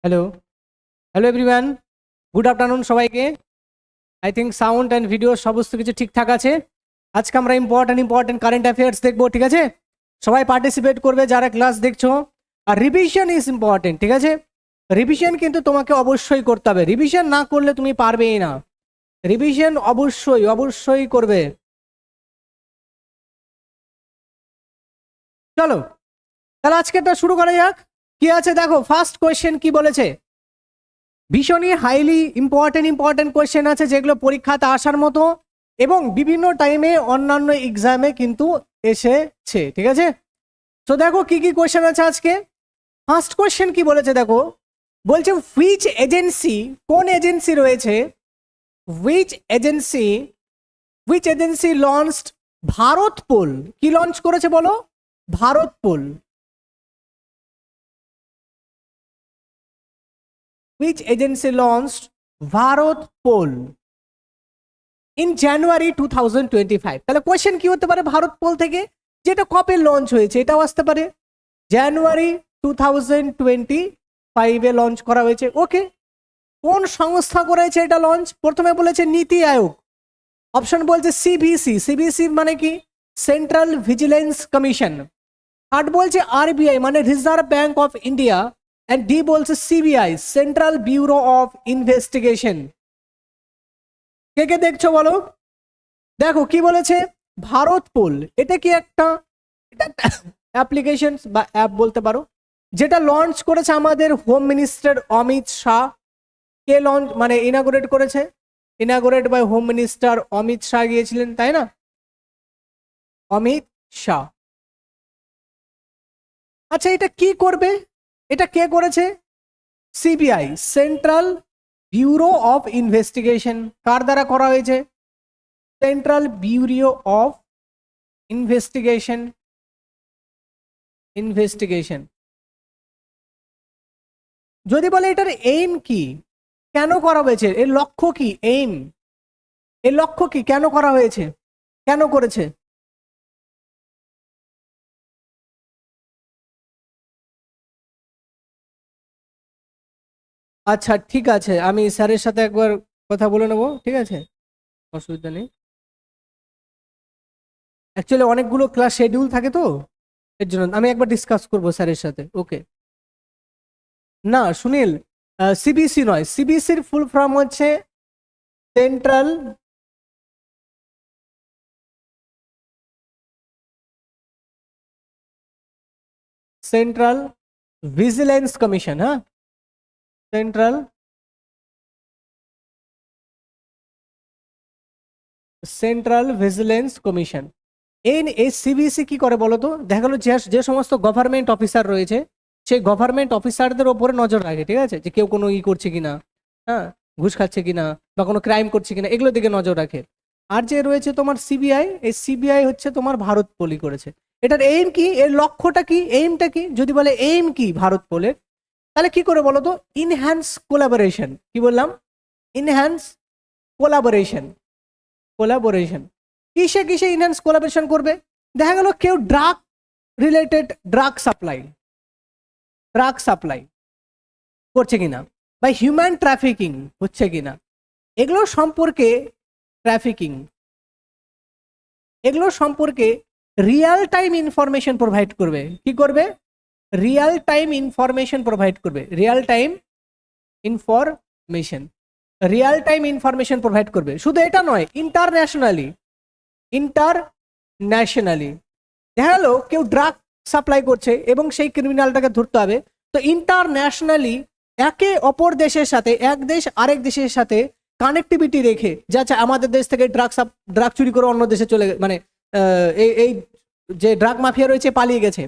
Hello hello everyone, good afternoon সবাইকে। I think sound and video সমস্ত কিছু ঠিকঠাক আছে। আজকে আমরা ইম্পর্টেন্ট কারেন্ট অ্যাফেয়ার্স দেখবো, ঠিক আছে? সবাই পার্টিসিপেট করবে যারা ক্লাস দেখছো। আর রিভিশন ইজ ইম্পর্টেন্ট, ঠিক আছে? রিভিশন কিন্তু তোমাকে অবশ্যই করতে হবে, রিভিশন না করলে তুমি পারবেই না। রিভিশন অবশ্যই অবশ্যই করবে। চলো তাহলে আজকেরটা শুরু করা যাক। কি আছে দেখো, ফার্স্ট কোয়েশ্চেন কি বলেছে। ভীষণই হাইলি ইম্পর্টেন্ট কোয়েশ্চেন আছে যেগুলো পরীক্ষাতে আসার মতো এবং বিভিন্ন টাইমে অন্যান্য এক্সামে কিন্তু এসেছে, ঠিক আছে? তো দেখো কি কি কোয়েশ্চেন আছে আজকে। ফার্স্ট কোয়েশ্চেন কি বলেছে দেখো, বলছে হুইচ এজেন্সি, কোন এজেন্সি রয়েছে, which agency launched Bharatpol. কি লঞ্চ করেছে বলো? Bharatpol. Which agency launched Bharatpol in January 2025? তাহলে কোয়েশ্চেন কি হতে পারে ভারত পোল থেকে, যেটা কবে লঞ্চ হয়েছে এটাও আসতে পারে। জানুয়ারি 2025 এ লঞ্চ করা হয়েছে। ওকে, কোন সংস্থা করেছে এটা লঞ্চ? প্রথমে বলেছে নীতি আয়োগ, অপশন বলছে সিবিসি মানে কি? Central Vigilance Commission. থার্ড বলছে আরবিআই মানে Reserve Bank of India, and D বলছে CBI Central bureau of Investigation. কে কে দেখছো বলো? দেখো কি বলেছে, ভারত পোল এটা কি একটা অ্যাপ্লিকেশন বা অ্যাপ বলতে পারো, যেটা লঞ্চ করেছে আমাদের হোম মিনিস্টার অমিত শাহ। কে লঞ্চ মানে ইনাগুরেট করেছে? Inaugurate by home minister Amit Shah গিয়েছিলেন, তাই না? অমিত শাহ। আচ্ছা এটা কি করবে, এটা কে করেছে? CBI Central bureau of Investigation. কার দ্বারা করা হয়েছে? Central bureau of Investigation. যদি বলে এটার এইম কি, কেন করা হয়েছে, এর লক্ষ্য কি, এর লক্ষ্য কি, কেন করা হয়েছে, কেন করেছে? আচ্ছা ঠিক আছে, আমি স্যারের সাথে একবার কথা বলে নেবো, ঠিক আছে? অসুবিধা নেই। অ্যাকচুয়ালি অনেকগুলো ক্লাস শিডিউল থাকে তো, এর জন্য আমি একবার ডিসকাস করবো স্যারের সাথে। ওকে। না সুনীল, সিবিসি নয়, সিবিসির ফুল ফর্ম হচ্ছে সেন্ট্রাল সেন্ট্রাল ভিজিলেন্স কমিশন। হ্যাঁ, সেন্ট্রাল ভিজিলেন্স কমিশন। এই সিবিসি কি করে বলতো, দেখা গেলো যে যে সমস্ত গভর্নমেন্ট অফিসার রয়েছে সেই গভর্নমেন্ট অফিসারদের ওপরে নজর রাখে, ঠিক আছে? যে কেউ কোনো করছে কিনা, হ্যাঁ, ঘুষ খাচ্ছে কিনা বা কোনো ক্রাইম করছে কিনা, এগুলোর দিকে নজর রাখে। আর যে রয়েছে তোমার সিবিআই, এই সিবিআই হচ্ছে তোমার ভারত পোলই করেছে। এটার এইম কি, এর লক্ষ্যটা কি, এইমটা কি? যদি বলে এইম কি ভারত পোলের, তাহলে কি করে বলতো, ইনহ্যান্স কোলাবোরেশন। কি বললাম? Enhance collaboration. কিসে কিসে ইনহ্যান্স কোলাবোরেশন করবে? দেখা গেল কেউ রিলেটেড ড্রাগ সাপ্লাই করছে কিনা, বা হিউম্যান ট্রাফিকিং হচ্ছে কিনা, এগুলো সম্পর্কে ট্রাফিকিং এগুলো সম্পর্কে রিয়েল টাইম ইনফরমেশন প্রোভাইড করবে। কি করবে? রিয়েল টাইম ইনফরমেশন প্রোভাইড করবে। রিয়েল টাইম ইনফরমেশন প্রোভাইড করবে। শুধু এটা নয়, ইন্টারন্যাশনালি দেখা গেল কেউ ড্রাগ সাপ্লাই করছে এবং সেই ক্রিমিনালটাকে ধরতে হবে, তো ইন্টারন্যাশনালি একে অপর দেশের সাথে, এক দেশ আরেক দেশের সাথে কানেক্টিভিটি রেখে, যাচ্ছে আমাদের দেশ থেকে ড্রাগ চুরি করে অন্য দেশে চলে মানে এই যে ড্রাগ মাফিয়া রয়েছে পালিয়ে গেছে।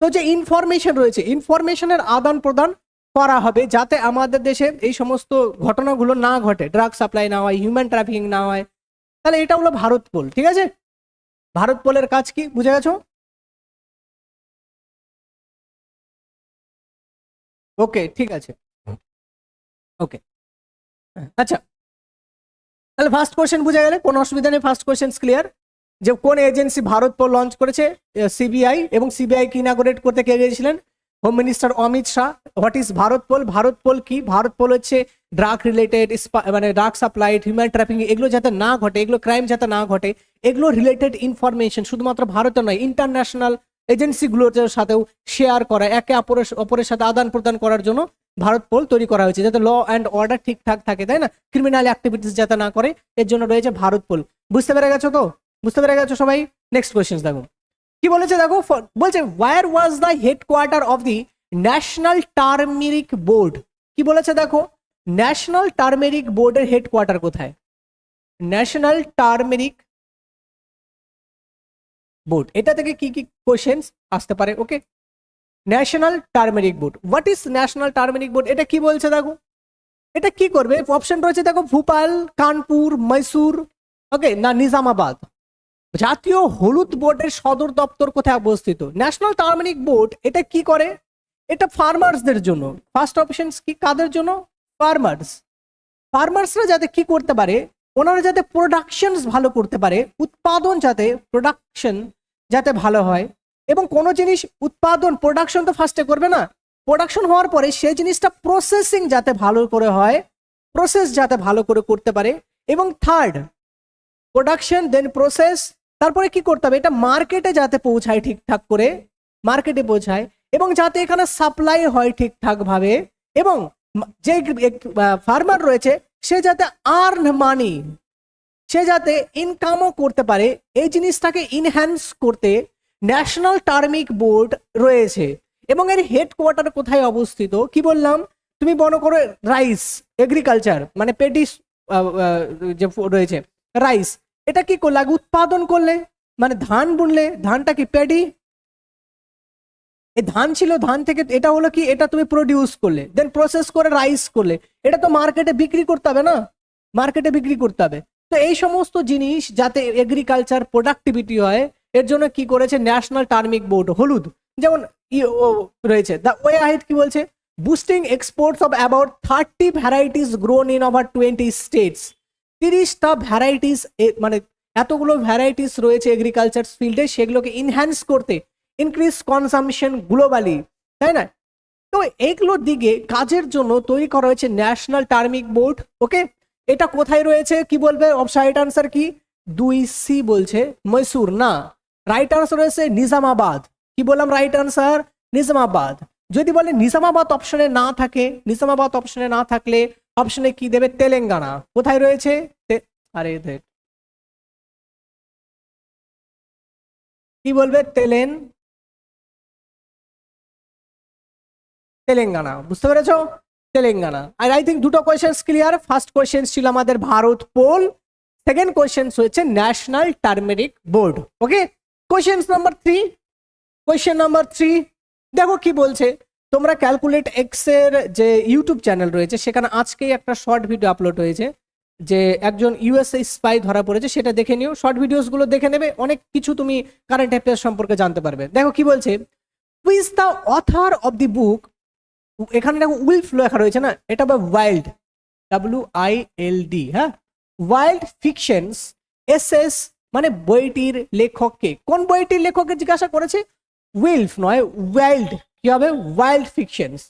তো যে ইনফরমেশন রয়েছে, ইনফরমেশনের আদান প্রদান করা হবে যাতে আমাদের দেশে এই সমস্ত ঘটনাগুলো না ঘটে, ড্রাগ সাপ্লাই না হয়, হিউম্যান ট্রাফিকিং না হয়। তাহলে এটা হলো ভারত পোল, ঠিক আছে? ভারত পোলের কাজ কি বুঝে গেছো? ওকে ঠিক আছে। ওকে, আচ্ছা তাহলে ফার্স্ট কোশ্চেন বুঝে গেলে, কোনো অসুবিধা নেই। ফার্স্ট কোশ্চেন ক্লিয়ার, যে কোন এজেন্সি ভারত পোল লঞ্চ করেছে? সিবিআই। এবং সিবিআই কি ইনাগুরেট করতে কে গিয়েছিলেন? Home minister Amit Shah. What is Bharatpol? Bharatpol কি? ভারত পোল হচ্ছে ড্রাগ রিলেটেড, মানে ড্রাগ সাপ্লাই, হিউম্যান ট্রাফিকিং, এগুলো যাতে না ঘটে, এগুলো ক্রাইম যাতে না ঘটে, এগুলো রিলেটেড ইনফরমেশন শুধুমাত্র ভারতে নয়, ইন্টারন্যাশনাল এজেন্সিগুলোর সাথেও শেয়ার করা, একে অপরের সাথে আদান প্রদান করার জন্য ভারত পোল তৈরি করা হয়েছে, যাতে ল অ্যান্ড অর্ডার ঠিকঠাক থাকে, তাই না? ক্রিমিনাল অ্যাক্টিভিটিস যাতে না করে, এর জন্য রয়েছে ভারত পোল। বুঝতে পেরে গেছো তো? বুঝতে পেরে গেছো সবাই? নেক্সট কোয়েশ্চেন দেখো কি বলেছে, দেখো বলছে where was the headquarter of the national turmeric Board. কি বলেছে দেখো, ন্যাশনাল টার্মেরিক বোর্ডের হেডকোয়ার্টার কোথায়? ন্যাশনাল টার্মেরিক বোর্ড, এটা থেকে কি কি কোশ্চেন্স আসতে পারে? Okay, National turmeric Board, what is National turmeric Board? এটা কি বলছে দেখো, এটা কি করবে? অপশন রয়েছে দেখো, ভোপাল, কানপুর, মৈসুর, ওকে, না নিজামাবাদ। জাতীয় হলুদ বোর্ডের সদর দপ্তর কোথায় অবস্থিত? ন্যাশনাল টার্মেরিক বোর্ড এটা কি করে? এটা ফার্মার্সদের জন্য। ফার্স্ট অপশন কি কাদের জন্য? ফার্মার্স। ফার্মার্সরা যাতে কি করতে পারে, ওনারা যাতে প্রোডাকশন ভালো করতে পারে, উৎপাদন যাতে প্রোডাকশন যাতে ভালো হয়, এবং কোনো জিনিস উৎপাদন প্রোডাকশন তো ফার্স্টে করবে না, প্রোডাকশন হওয়ার পরে সেই জিনিসটা প্রসেসিং যাতে ভালো করে হয়, প্রসেস যাতে ভালো করে করতে পারে, এবং থার্ড প্রোডাকশন দেন প্রসেস, তারপরে কি করতে হবে, এটা মার্কেটে যাতে পৌঁছায় ঠিকঠাক করে, মার্কেটে পৌঁছায়, এবং যাতে এখানে সাপ্লাই হয় ঠিকঠাক ভাবে, এবং যে ফার্মার রয়েছে সে যাতে আর্ন মানি, সে যাতে ইনকামও করতে পারে, এই জিনিসটাকে ইনহ্যান্স করতে ন্যাশনাল টার্মিক বোর্ড রয়েছে। এবং এর হেডকোয়ার্টার কোথায় অবস্থিত? কি বললাম, তুমি মনে করো রাইস এগ্রিকালচার, মানে পেডিস যে রয়েছে রাইস, এটা কি করলে আগে উৎপাদন করলে, মানে ধান বুনলে, ধানটা কি প্যাডি, এই ধান ছিল, ধান থেকে এটা হলো কি, এটা তুমি প্রডিউস করলে, দেন প্রসেস করে রাইস করলে, এটা তো মার্কেটে বিক্রি করতে হবে না, মার্কেটে বিক্রি করতে হবে। তো এই সমস্ত জিনিস যাতে এগ্রিকালচার প্রোডাক্টিভিটি হয়, এর জন্য কি করেছে ন্যাশনাল টার্মিক বোর্ড, হলুদ যেমন রয়েছে। দ্য ওয়ে আহেড কি বলছে, boosting exports of about 30 varieties grown in over 20 states. 30টা ভ্যারাইটিস, মানে এতগুলো ভ্যারাইটিস রয়েছে এগ্রিকালচার ফিল্ডে, সেগুলোকে ইনহ্যান্স করতে, ইনক্রিজ কনজামশন গ্লোবালি, তাই না? তো এইগুলোর দিকে কাজের জন্য তৈরি করা হয়েছে ন্যাশনাল টার্মিক বোর্ড। ওকে, এটা কোথায় রয়েছে কি বলবে? রাইট আনসার কি? 2C বলছে, মৈসুর না, রাইট আনসার রয়েছে নিজামাবাদ। কি বললাম? Right answer Nizamabad. যদি বলে নিজামাবাদ অপশনে না থাকে, নিজামাবাদ অপশনে না থাকলে অপশনে কি দেবে? তেলেঙ্গানা। কোথায় রয়েছে? আরে কি বলবে? তেলেঙ্গানা। বুঝতে পেরেছো? তেলেঙ্গানা। আর আই থিঙ্ক দুটো কোয়েশ্চেন ক্লিয়ার। ফার্স্ট কোয়েশ্চেন ছিল আমাদের ভারত পোল, সেকেন্ড কোয়েশ্চেন হচ্ছে ন্যাশনাল টার্মেরিক বোর্ড। ওকে, কোয়েশ্চেন নাম্বার 3, কোয়েশ্চেন নাম্বার 3 দেখো কি বলছে। তোমরা ক্যালকুলেট এক্স এর যে ইউটিউব চ্যানেল রয়েছে, সেখানে আজকেই একটা শর্ট ভিডিও আপলোড হয়েছে, যে একজন ইউএসএ স্পাই ধরা পড়েছে, সেটা দেখে নিও, শর্ট ভিডিওস গুলো দেখে নেবে, অনেক কিছু তুমি কারেন্ট অ্যাফেয়ার্স সম্পর্কে জানতে পারবে। দেখো কি বলছে, who is the author of the book, এখানে দেখো উইলফ লেখা রয়েছে না, এটা বা ওয়াইল্ড, WILD, হ্যাঁ, ওয়াইল্ড ফিকশনস SS, মানে বইটির লেখককে। কোন বইটির লেখককে জিজ্ঞাসা করেছে? উইলফ নয়, ওয়াইল্ড। কি হবে? Wild fictions.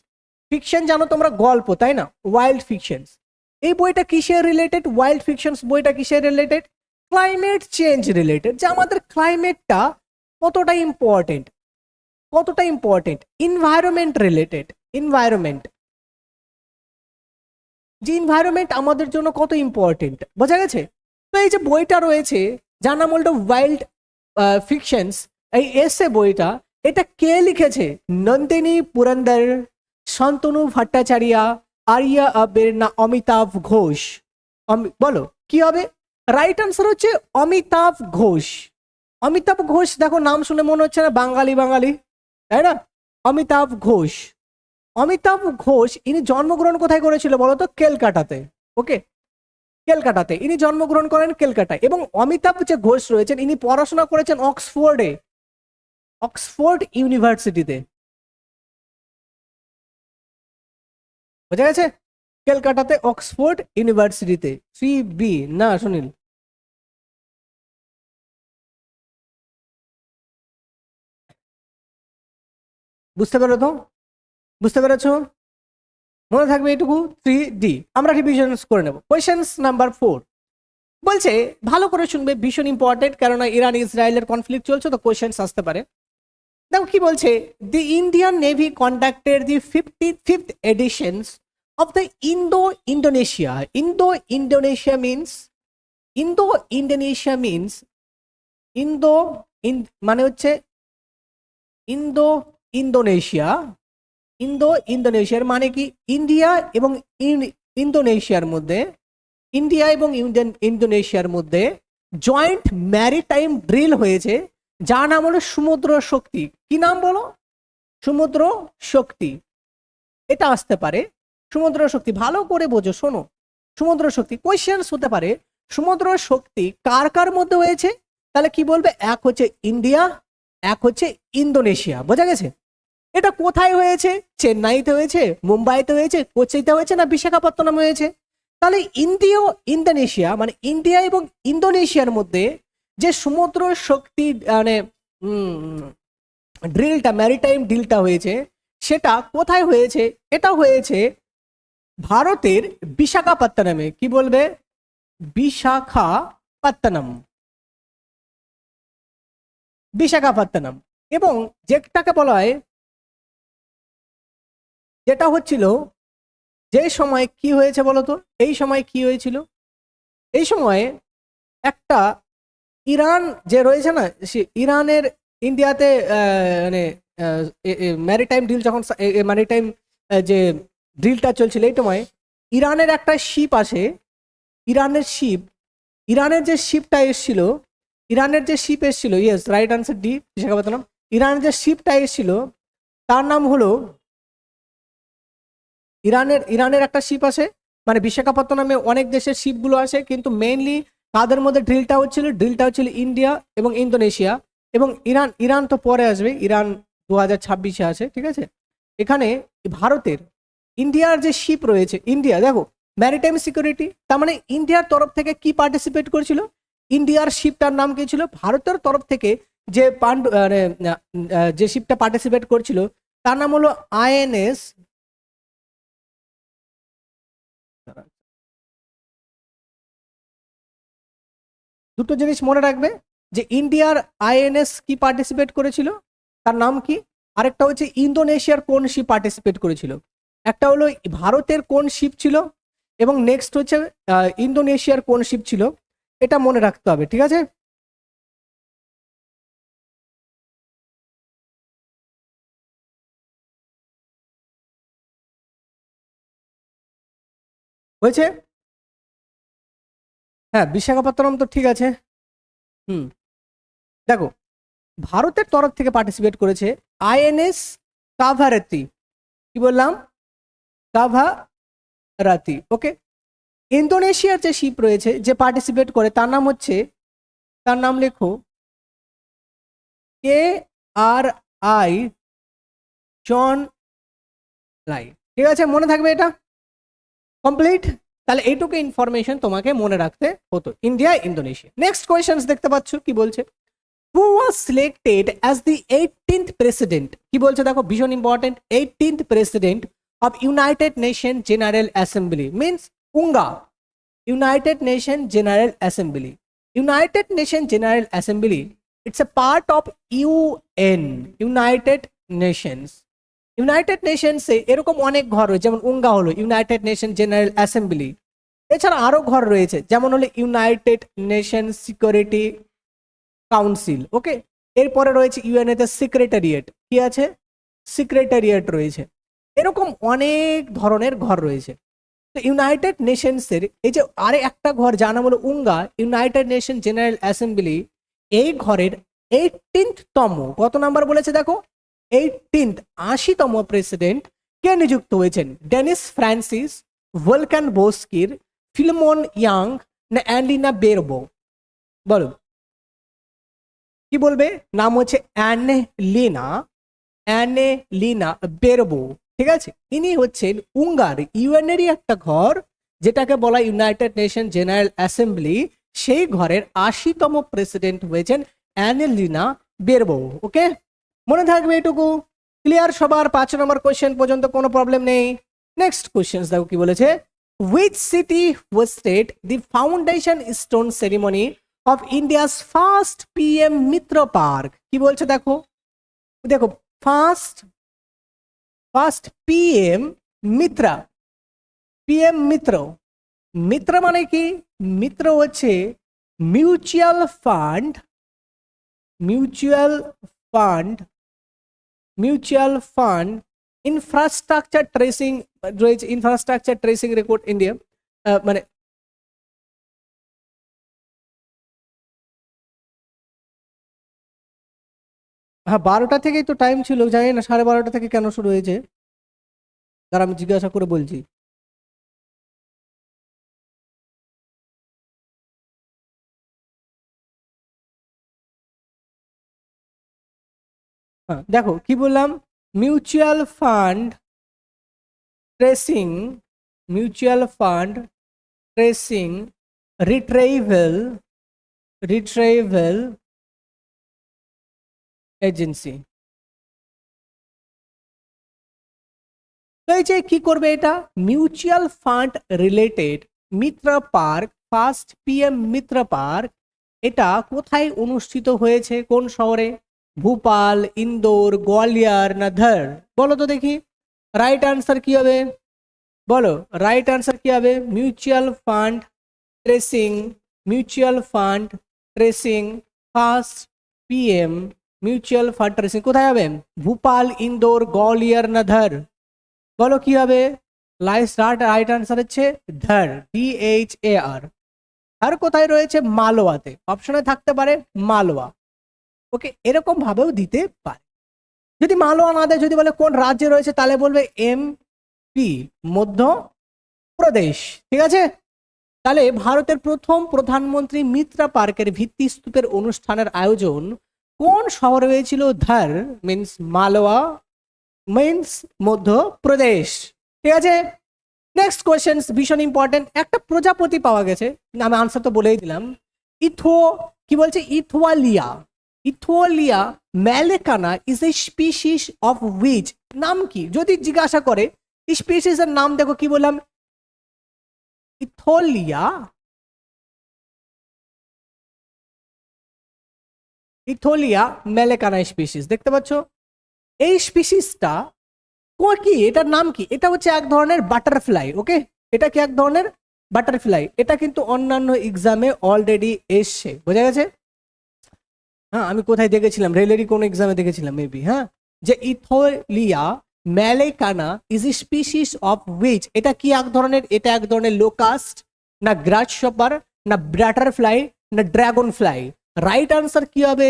ফিকশন জানো তোমরা, গল্প, তাই না? ওয়াইল্ড ফিকশনস, এই বইটা কিসের রিলেটেড? ওয়াইল্ড ফিকশনস বইটা কিসের রিলেটেড? ক্লাইমেট চেঞ্জ রিলেটেড, যে আমাদের ক্লাইমেটটা কতটা ইম্পর্টেন্ট, কতটা ইম্পর্টেন্ট, ইনভায়রনমেন্ট রিলেটেড, ইনভায়রনমেন্ট, যে ইনভায়রনমেন্ট আমাদের জন্য কত ইম্পর্টেন্ট, বোঝা গেছে? তো এই যে বইটা রয়েছে, যার নাম হলো ওয়াইল্ড ফিকশনস, এই এসে বইটা, এটা কে লিখেছে? নন্দিনী পুরন্দর, শান্তনু ভট্টাচার্য, আরিয়া আবের, না অমিতাভ ঘোষ? বলো কি হবে? রাইট আনসার হচ্ছে অমিতাভ ঘোষ। অমিতাভ ঘোষ, দেখো নাম শুনে মনে হচ্ছে না বাঙালি বাঙালি, তাই না? অমিতাভ ঘোষ। অমিতাভ ঘোষ ইনি জন্মগ্রহণ কোথায় করেছিল বলতো? ক্যালকাটাতে। ওকে, ক্যালকাটাতে ইনি জন্মগ্রহণ করেন, ক্যালকাটায়। এবং অমিতাভ যে ঘোষ রয়েছেন, ইনি পড়াশোনা করেছেন অক্সফোর্ডে, অক্সফোর্ড ইউনিভার্সিটিতে, বোঝা গেছে? ক্যালকাটাতে অক্সফোর্ড ইউনিভার্সিটিতে। 3B না সুনীল? বুঝতে পারো তো? বুঝতে পেরেছো? মনে থাকবে এটুকু 3D। আমরা রিভিশন করে নেব। কোয়েশ্চেন নাম্বার 4 বলছে, ভালো করে শুনবে, ভীষণ ইম্পর্টেন্ট, কেননা ইরান ইসরায়েলের কনফ্লিক্ট চলছে, তো কোয়েশ্চেন আসতে পারে। দেখো কি বলছে, the Indian navy conducted the 55th editions of the Indo-Indonesia. Indo-Indonesia means Indo মানে হচ্ছে ইন্দো ইন্দোনেশিয়া। ইন্দোনেশিয়ার মানে কি, ইন্ডিয়া এবং ইন্দোনেশিয়ার মধ্যে, ইন্ডিয়া এবং ইন্দোনেশিয়ার মধ্যে জয়েন্ট ম্যারিটাইম ড্রিল হয়েছে, যার নাম হলো সমুদ্র শক্তি। কি নাম বলো? সমুদ্র শক্তি। এটা আসতে পারে সমুদ্র শক্তি, ভালো করে বোঝো, শোনো। সমুদ্র শক্তি কোয়েশ্চেন হতে পারে, সমুদ্র শক্তি কার কার মধ্যে হয়েছে? তাহলে কি বলবে? এক হচ্ছে ইন্ডিয়া, এক হচ্ছে ইন্দোনেশিয়া। বোঝা গেছে? এটা কোথায় হয়েছে? চেন্নাইতে হয়েছে, মুম্বাইতে হয়েছে, কোচিতে হয়েছে, না বিশাখাপত্তনম হয়েছে? তাহলে ইন্দোনেশিয়া মানে ইন্ডিয়া এবং ইন্দোনেশিয়ার মধ্যে যে সমুদ্র শক্তি মানে ড্রিলটা, ম্যারিটাইম ড্রিলটা হয়েছে, সেটা কোথায় হয়েছে? এটা হয়েছে ভারতের বিশাখাপত্তনমে। কি বলবে? বিশাখাপত্তনম। এবং যেটাকে বলা হয়, যেটা হচ্ছিল, যে সময় কি হয়েছে বলতো? এই সময় কি হয়েছিল? এই সময়ে একটা ইরান যে রয়েছে না, সে ইরানের ইন্ডিয়াতে মানে ম্যারিটাইম ডিল যখন ম্যারিটাইম যে ডিলটা চলছিল, এই সময় ইরানের একটা শিপ আসে। ইরানের যে শিপটা এসেছিল, yes, right answer D, Visakhapatnam. ইরানের যে শিপটা এসেছিল তার নাম হলো, ইরানের একটা শিপ আসে, মানে বিশাখাপত্তনমে অনেক দেশের শিপগুলো আসে, কিন্তু মেইনলি তাদের মধ্যে ড্রিলটা হচ্ছিল ইন্ডিয়া এবং ইন্দোনেশিয়া। এবং ইরান তো পরে আসবে, ইরান 2026-এ আসে, ঠিক আছে? এখানে ভারতের, ইন্ডিয়ার যে শিপ রয়েছে, ইন্ডিয়া দেখো ম্যারিটাইম সিকিউরিটি, তার মানে ইন্ডিয়ার তরফ থেকে কি পার্টিসিপেট করেছিল? ইন্ডিয়ার শিপটার নাম কি ছিল? ভারতের তরফ থেকে যে যে শিপটা পার্টিসিপেট করছিল তার নাম হলো আইএনএস। দুটো জিনিস মনে রাখবে, যে ইন্ডিয়ার আইএনএস কি পার্টিসিপেট করেছিল, তার নাম কি? আরেকটা হচ্ছে ইন্দোনেশিয়ার কোন শিপ পার্টিসিপেট করেছিল। একটা হলো ভারতের কোন শিপ ছিল, এবং নেক্সট হচ্ছে ইন্দোনেশিয়ার কোন শিপ ছিল। এটা মনে রাখতে হবে, ঠিক আছে? হয়েছে? হ্যাঁ, বিশাখাপত্তনম তো ঠিক আছে। দেখো, ভারতের তরফ থেকে পার্টিসিপেট করেছে আইএনএস কাভারাতি। কি বললাম? কাভারাতি। ওকে। ইন্দোনেশিয়ার যে শিপ রয়েছে, যে পার্টিসিপেট করে, তার নাম লেখো KRI জন লাই। ঠিক আছে, মনে থাকবে এটা? কমপ্লিট। তাহলে এইটুকু ইনফরমেশন তোমাকে মনে রাখতে হতো, ইন্ডিয়া ইন্দোনেশিয়া। নেক্সট কোয়েশ্চেন দেখতে পাচ্ছ, কি বলছে? Who was selected as the 18th president? কি বলছে দেখো, ভীষণ important. 18th president of United Nation General Assembly means UNGA. United Nation General Assembly. United Nation General Assembly, it's a part of UN, United Nations. United নেশনসে এরকম অনেক ঘর রয়েছে, যেমন উঙ্গা হলো ইউনাইটেড নেশন জেনারেল অ্যাসেম্বলি। এছাড়া আরো ঘর রয়েছে, যেমন হলো ইউনাইটেড নেশন সিকিউরিটি কাউন্সিল। ওকে। এরপরে রয়েছে ইউএনএ তে সেক্রেটারিয়েট। কি আছে? সেক্রেটারিয়েট রয়েছে। এরকম অনেক ধরনের ঘর রয়েছে। তো ইউনাইটেড নেশনসের এই যে আরে একটা ঘর, যার নাম হলো উঙ্গা, ইউনাইটেড নেশন জেনারেল অ্যাসেম্বলি, এই ঘরের 18th তম, কত নাম্বার বলেছে দেখো? 18th, 80তম প্রেসিডেন্ট কে নিযুক্ত হয়েছেন? ডেনিস ফ্রান্সিস, ভলকান বোস্কির, ফিলমন ইয়াং, না অ্যান্ডিনা বেরবো? বলো, কি বলবে? নাম হচ্ছে অ্যানেলিনা বেরবো। ঠিক আছে, ইনি হচ্ছেন উঙ্গার ইউএনেরই একটা ঘর, যেটাকে বলা ইউনাইটেড নেশন জেনারেল অ্যাসেম্বলি। সেই ঘরের 80তম প্রেসিডেন্ট হয়েছেন অ্যানেলিনা বেরবো। ওকে, মনে থাকবে এটুকু? ক্লিয়ার সবার 5 নম্বর কোশ্চেন পর্যন্ত কোনো প্রবলেম নেই। নেক্সট কোশ্চেন দেখো কি বলেছে, which city hosted the foundation stone ceremony of India's first PM Mitra park. কি বলছে দেখো, দেখো ফার্স্ট পিএম মিত্রা, পিএম মিত্র, মিত্র মানে কি, মিত্র হচ্ছে mutual fund, mutual fund, mutual fund infrastructure tracing রয়েছে, ইনফ্রাস্ট্রাকচার ট্রেসিং রেকর্ড ইন্ডিয়া, মানে হ্যাঁ 12টা থেকেই তো টাইম ছিল, জানি না 12:30 থেকে কেন শুরু হয়েছে, তার আমি জিজ্ঞাসা করে বলছি। হ্যাঁ দেখো কি বললাম, mutual fund tracing, mutual fund tracing retrieval, retrieval agency. তো এই যে কি করবে এটা, মিউচুয়াল ফান্ড রিলেটেড মিত্র পার্ক, ফার্স্ট পিএম মিত্র পার্ক, এটা কোথায় অনুষ্ঠিত হয়েছে, কোন শহরে, ভোপাল, ইন্দোর, গোয়ালিয়র না ধর, বলো তো দেখি রাইট আনসার কি হবে, বলো রাইট আনসার কি হবে, mutual fund tracing, mutual fund tracing first PM, mutual fund tracing কোথায় হবে, ভোপাল, ইন্দোর, গোয়ালিয়র না ধর, বলো কি হবে, রাইট আনসার হচ্ছে ধর, DHAR। আর কোথায় রয়েছে, মালওয়াতে, অপশনে থাকতে পারে মালওয়া। ওকে, এরকম ভাবেও দিতে পারে। যদি মালওয়া না দেয়, যদি বলে কোন রাজ্যে রয়েছে, তাহলে বলবে MP, মধ্য প্রদেশ। ঠিক আছে, তাহলে ভারতের প্রথম প্রধানমন্ত্রী মিত্রা পার্কের ভিত্তিস্তূপের অনুষ্ঠানের আয়োজন কোন শহরে হয়েছিল, ধর মিন্স মালওয়া, মিন্স মধ্যপ্রদেশ। ঠিক আছে, নেক্সট কোয়েশ্চেন ভীষণ ইম্পর্টেন্ট, একটা প্রজাপতি পাওয়া গেছে, আমি আনসার তো বলেই দিলাম, কি বলছে, ইথোয়ালিয়া, ইথোয়ালিয়া ম্যালেকানা is a species of which, নাম কি যদি জিজ্ঞাসা করে, স্পিসিস এর নাম দেখো কি বললাম, ইথোলিয়া, ইথোলিয়া ম্যালেকানা স্পিসিস, দেখতে পাচ্ছ এই স্পিসিসটা কি, এটার নাম কি, এটা হচ্ছে এক ধরনের বাটারফ্লাই। ওকে, এটা কি এক ধরনের বাটারফ্লাই, এটা কিন্তু অন্যান্য এক্সামে অলরেডি এসছে, বোঝা গেছে। হ্যাঁ আমি কোথায় দেখেছিলাম, রেলেরই কোন এক্সামে দেখেছিলাম মেবি, হ্যাঁ, যে ইথোলিয়া ম্যালেকানা is a species of which, এটা কি এক ধরনের, এটা এক ধরনের লোকাস্ট না গ্রাসহপার না বাটারফ্লাই না ড্রাগন ফ্লাই, রাইট আনসার কি হবে,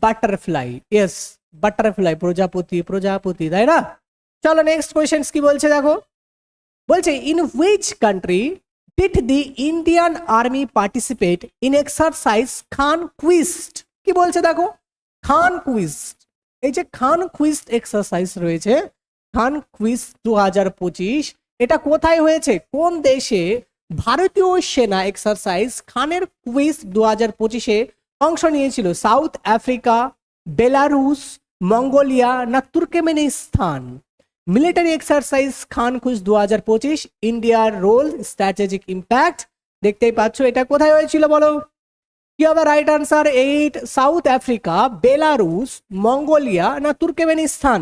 বাটারফ্লাই, ইয়েস বাটারফ্লাই, প্রজাপতি, প্রজাপতি, তাই না। চলো নেক্সট কোয়েশ্চেন কি বলছে দেখো, বলছে in which country did the Indian army participate in exercise Khan quest, কি বলছে দেখো, খান কুইস্ট, এই যে খান কুইস্ট এক্সারসাইজ রয়েছে, খান কুইস্ট 2025, এটা কোথায় হয়েছে, কোন দেশে ভারতীয় সেনা এক্সারসাইজ খানের কুইস্ট 2025-এ অংশ নিয়েছিল, সাউথ আফ্রিকা, বেলারুস, মঙ্গোলিয়া না তুর্কমেনিস্তান। মিলিটারি এক্সারসাইজ খান কুইজ 2025, ইন্ডিয়ার রোল, স্ট্র্যাটেজিক ইম্প্যাক্ট, দেখতেই পাচ্ছ এটা কোথায় হয়েছিল বলো, কি হবে right answer, 8 south Africa, Belarus, Mongolia না তুর্কমেনিস্তান।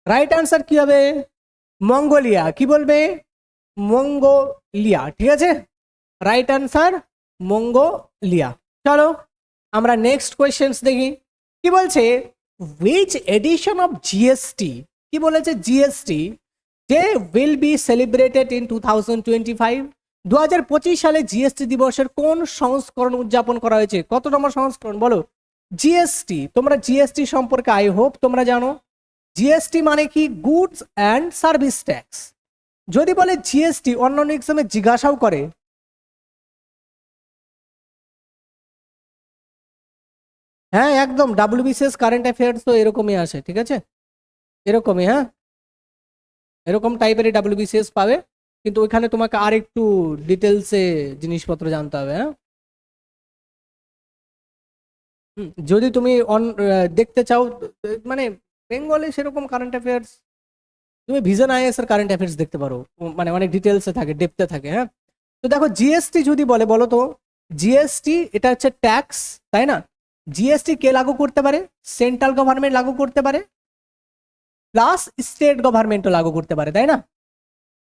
রাইট আনসার কি হবে, মঙ্গোলিয়া, কি বলবে, মঙ্গোলিয়া। ঠিক আছে, রাইট আনসার মঙ্গোলিয়া। চলো আমরা নেক্সট কোয়েশ্চেন্স দেখি, কি বলছে, হুইচ এডিশন অফ জিএসটি, কি বলেছে, GST day will be celebrated in 2025, 2025 সালে জিএসটি দিবসের কোন সংস্করণ উদযাপন করা হয়েছে, কত নম্বর সংস্করণ বলো, জিএসটি, তোমরা জিএসটি সম্পর্কে আই হোপ তোমরা জানো, জিএসটি মানে কি, গুডস অ্যান্ড সার্ভিস ট্যাক্স। যদি বলে জিএসটি, অন্যান্য এক্সামে জিজ্ঞাসাও করে, হ্যাঁ একদম WBCS কারেন্ট অ্যাফেয়ার্স তো এরকমই আসে, ঠিক আছে, এরকমই, হ্যাঁ এরকম টাইপেরই ডাব্লিউবিসিএস পাবে, কিন্তু ওইখানে তোমাকে আর একটু ডিটেলসে জিনিসপত্র জানতে হবে। হ্যাঁ, যদি তুমি দেখতে চাও, মানে বেঙ্গলে সেরকম কারেন্ট অ্যাফেয়ার্স, তুমি ভিশন আইএস এর কারেন্ট অ্যাফেয়ার্স দেখতে পারো, মানে অনেক ডিটেলসে থাকে, ডেপথে থাকে। হ্যাঁ, তো দেখো জিএসটি যদি বলো তো, জিএসটি এটা হচ্ছে ট্যাক্স, তাই না? জিএসটি কে লাগু করতে পারে? সেন্ট্রাল গভর্নমেন্ট লাগু করতে পারে, প্লাস স্টেট গভর্নমেন্টও লাগু করতে পারে, তাই না?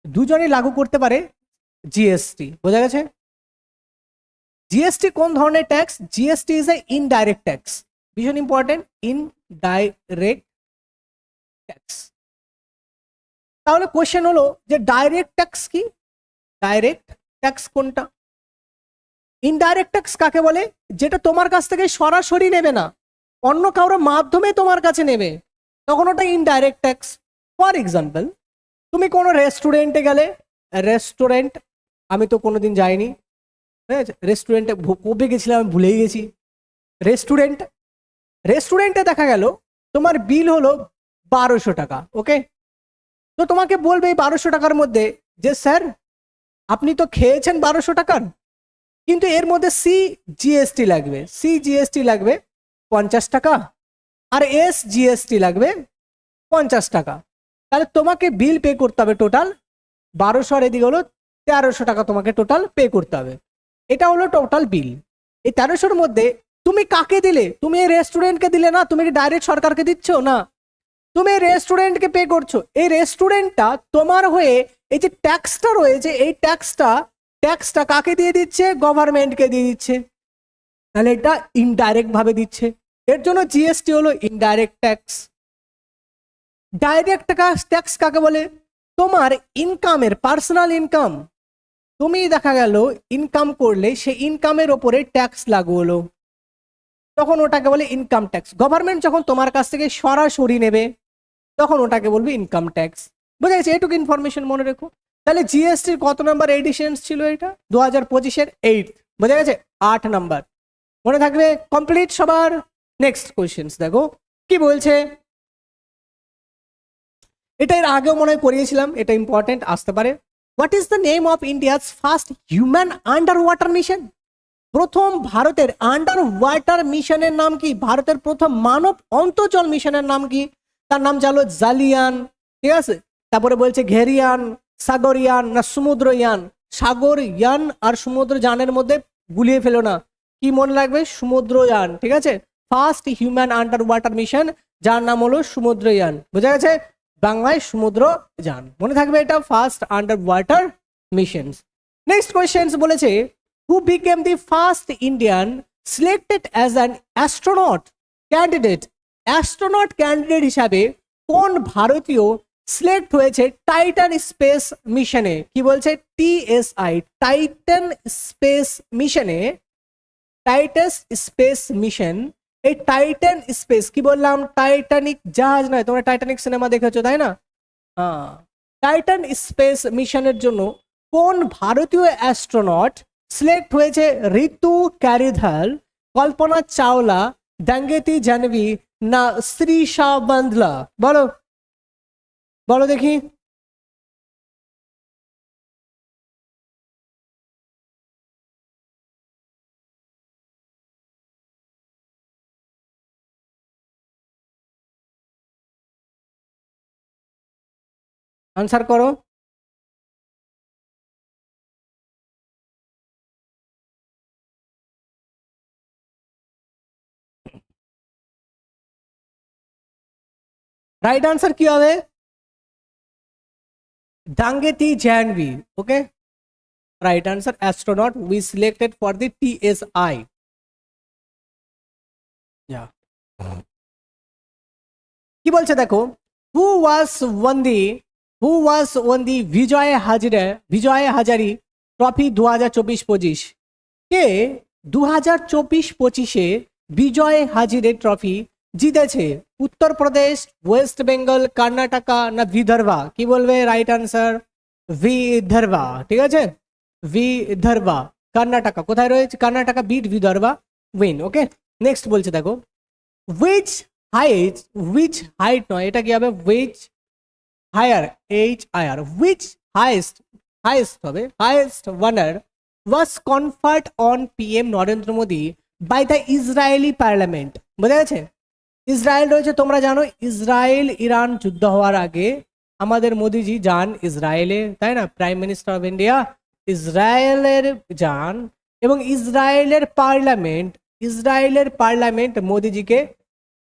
দুজনেই লাগু করতে পারে জিএসটি। বোঝা গেছে? জিএসটি কোন ধরনের tax? GST is a indirect tax, ভীষণ ইম্পর্টেন্ট, ইনডাইরেক্ট ট্যাক্স। তাহলে কোশ্চেন হলো যে ডাইরেক্ট ট্যাক্স কি? ডাইরেক্ট ট্যাক্স কোনটা? ইনডাইরেক্ট ট্যাক্স কাকে বলে? যেটা তোমার কাছ থেকে সরাসরি নেবে না, অন্য কারোর মাধ্যমে তোমার কাছে নেবে, তখন ওটা ইনডাইরেক্ট ট্যাক্স। ফর এক্সাম্পল, তুমি কোনো রেস্টুরেন্টে গেলে, রেস্টুরেন্ট আমি তো কোনোদিন যাইনি, ঠিক আছে, রেস্টুরেন্টে কবে গেছিলাম আমি ভুলেই গেছি। রেস্টুরেন্টে দেখা গেল তোমার বিল হলো 1200 টাকা, ওকে? তো তোমাকে বলবে এই 1200 টাকার মধ্যে যে স্যার আপনি তো খেয়েছেন 1200 টাকার, কিন্তু এর মধ্যে জিএসটি লাগবে, জিএসটি লাগবে 50 টাকা, আর জিএসটি লাগবে 50 টাকা। তাহলে তোমাকে বিল পে করতে হবে টোটাল 1200, আর এদিকে হলো 1300 টাকা তোমাকে টোটাল পে করতে হবে। এটা হলো টোটাল বিল। এই 1300-র মধ্যে তুমি কাকে দিলে? তুমি এই রেস্টুরেন্টকে দিলে না, তুমি কি ডাইরেক্ট সরকারকে দিচ্ছ না, তুমি এই রেস্টুরেন্টকে পে করছো। এই রেস্টুরেন্টটা তোমার হয়ে এই যে ট্যাক্সটা রয়েছে, এই ট্যাক্সটা কাকে দিয়ে দিচ্ছে? গভর্নমেন্টকে দিয়ে দিচ্ছে। তাহলে এটা ইনডাইরেক্ট ভাবে দিচ্ছে, এর জন্য জিএসটি হলো ইনডাইরেক্ট ট্যাক্স। ডাইরেক্ট ট্যাক্স কাকে বলে? তোমার ইনকামের, পার্সোনাল ইনকাম, তুমি দেখা গেল ইনকাম করলে সেই ইনকামের ওপরে ট্যাক্স লাগু হলো, তখন ওটাকে বলে ইনকাম ট্যাক্স। গভর্নমেন্ট যখন তোমার কাছ থেকে সরাসরি নেবে তখন ওটাকে বলবে ইনকাম ট্যাক্স। বোঝা গেছে? এটুকু ইনফরমেশন মনে রেখো। তাহলে জিএসটির কত নাম্বার এডিশন ছিল? এটা 2025-এর 8। বোঝা গেছে? 8 নাম্বার মনে থাকবে। কমপ্লিট সবার? নেক্সট কোয়েশ্চেন দেখো কি বলছে। এটা এর আগেও মনে হয় করিয়েছিলাম, এটা ইম্পর্টেন্ট আসতে পারে। What is the name of India's first human under water mission? প্রথম ভারতের আন্ডার ওয়াটার মিশনের নাম কি? ভারতের প্রথম মানব অন্তর্জল মিশনের নাম কি? তার নাম জানো জালিয়ান, ঠিক আছে? তারপরে বলছে ঘেরিয়ান, সাগরয়ান না সমুদ্রয়ান? সাগরয়ান আর সমুদ্রযানের মধ্যে গুলিয়ে ফেলো না, কি মনে রাখবে? সমুদ্রযান, ঠিক আছে? First human under water mission যার নাম হলো সমুদ্রয়ান। বোঝা গেছে? বাংলায় সমুদ্রযান মনে থাকবে, এটা first under water mission. Next question বলেছে who became the first Indian selected as an astronaut candidate? Astronaut candidate হিসাবে কোন ভারতীয় সিলেক্ট হয়েছে টাইটান স্পেস মিশনে? কি বলছে? টিএসআই, টাইটান স্পেস মিশনে, টাইটাস স্পেস মিশন। এই টাইটান স্পেস কি বললাম? টাইটানিক জাহাজ নয়, তোমরা টাইটানিক সিনেমা দেখেছো তাই না? হ্যাঁ, টাইটান স্পেস মিশনের জন্য কোন ভারতীয় অ্যাস্ট্রোনট সিলেক্ট হয়েছে? ঋতু ক্যারিধাল, কল্পনা চাওলা, ডাঙ্গেতি জাহ্নবী না শ্রীশা বান্দলা? বলো বলো দেখি। আনসার করো। রাইট আনসার কি হবে? Dangeti Jahnavi. Okay, right answer. Astronaut we selected for the TSI. কি বলছে দেখো, who was won the Vijay Hazare trophy 2024-25? কে 2024-25-এ বিজয় হাজিরে ট্রফি জিতেছে? উত্তরপ্রদেশ, ওয়েস্ট বেঙ্গল, কর্ণাটকা না বিদর্ভা? কি বলবে? রাইট আনসার বিদর্ভা, ঠিক আছে? বিদর্ভা। কর্ণাটকা কোথায় রয়েছে? Karnataka beat Vidarbha win. Okay, next বলছে দেখো, উইচ হাইট নয়, এটা কি হবে? হায়ার, HIR, which highest হবে highest honor was conferred on PM Narendra Modi by the Israeli parliament। বোঝা গেছে? ইসরায়েল রয়েছে, তোমরা জানো ইসরায়েল ইরান যুদ্ধ হওয়ার আগে আমাদের মোদিজি যান ইসরায়েলে, তাই না? প্রাইম মিনিস্টার অফ ইন্ডিয়া ইসরায়েলের যান এবং ইসরায়েলের পার্লামেন্ট মোদিজিকে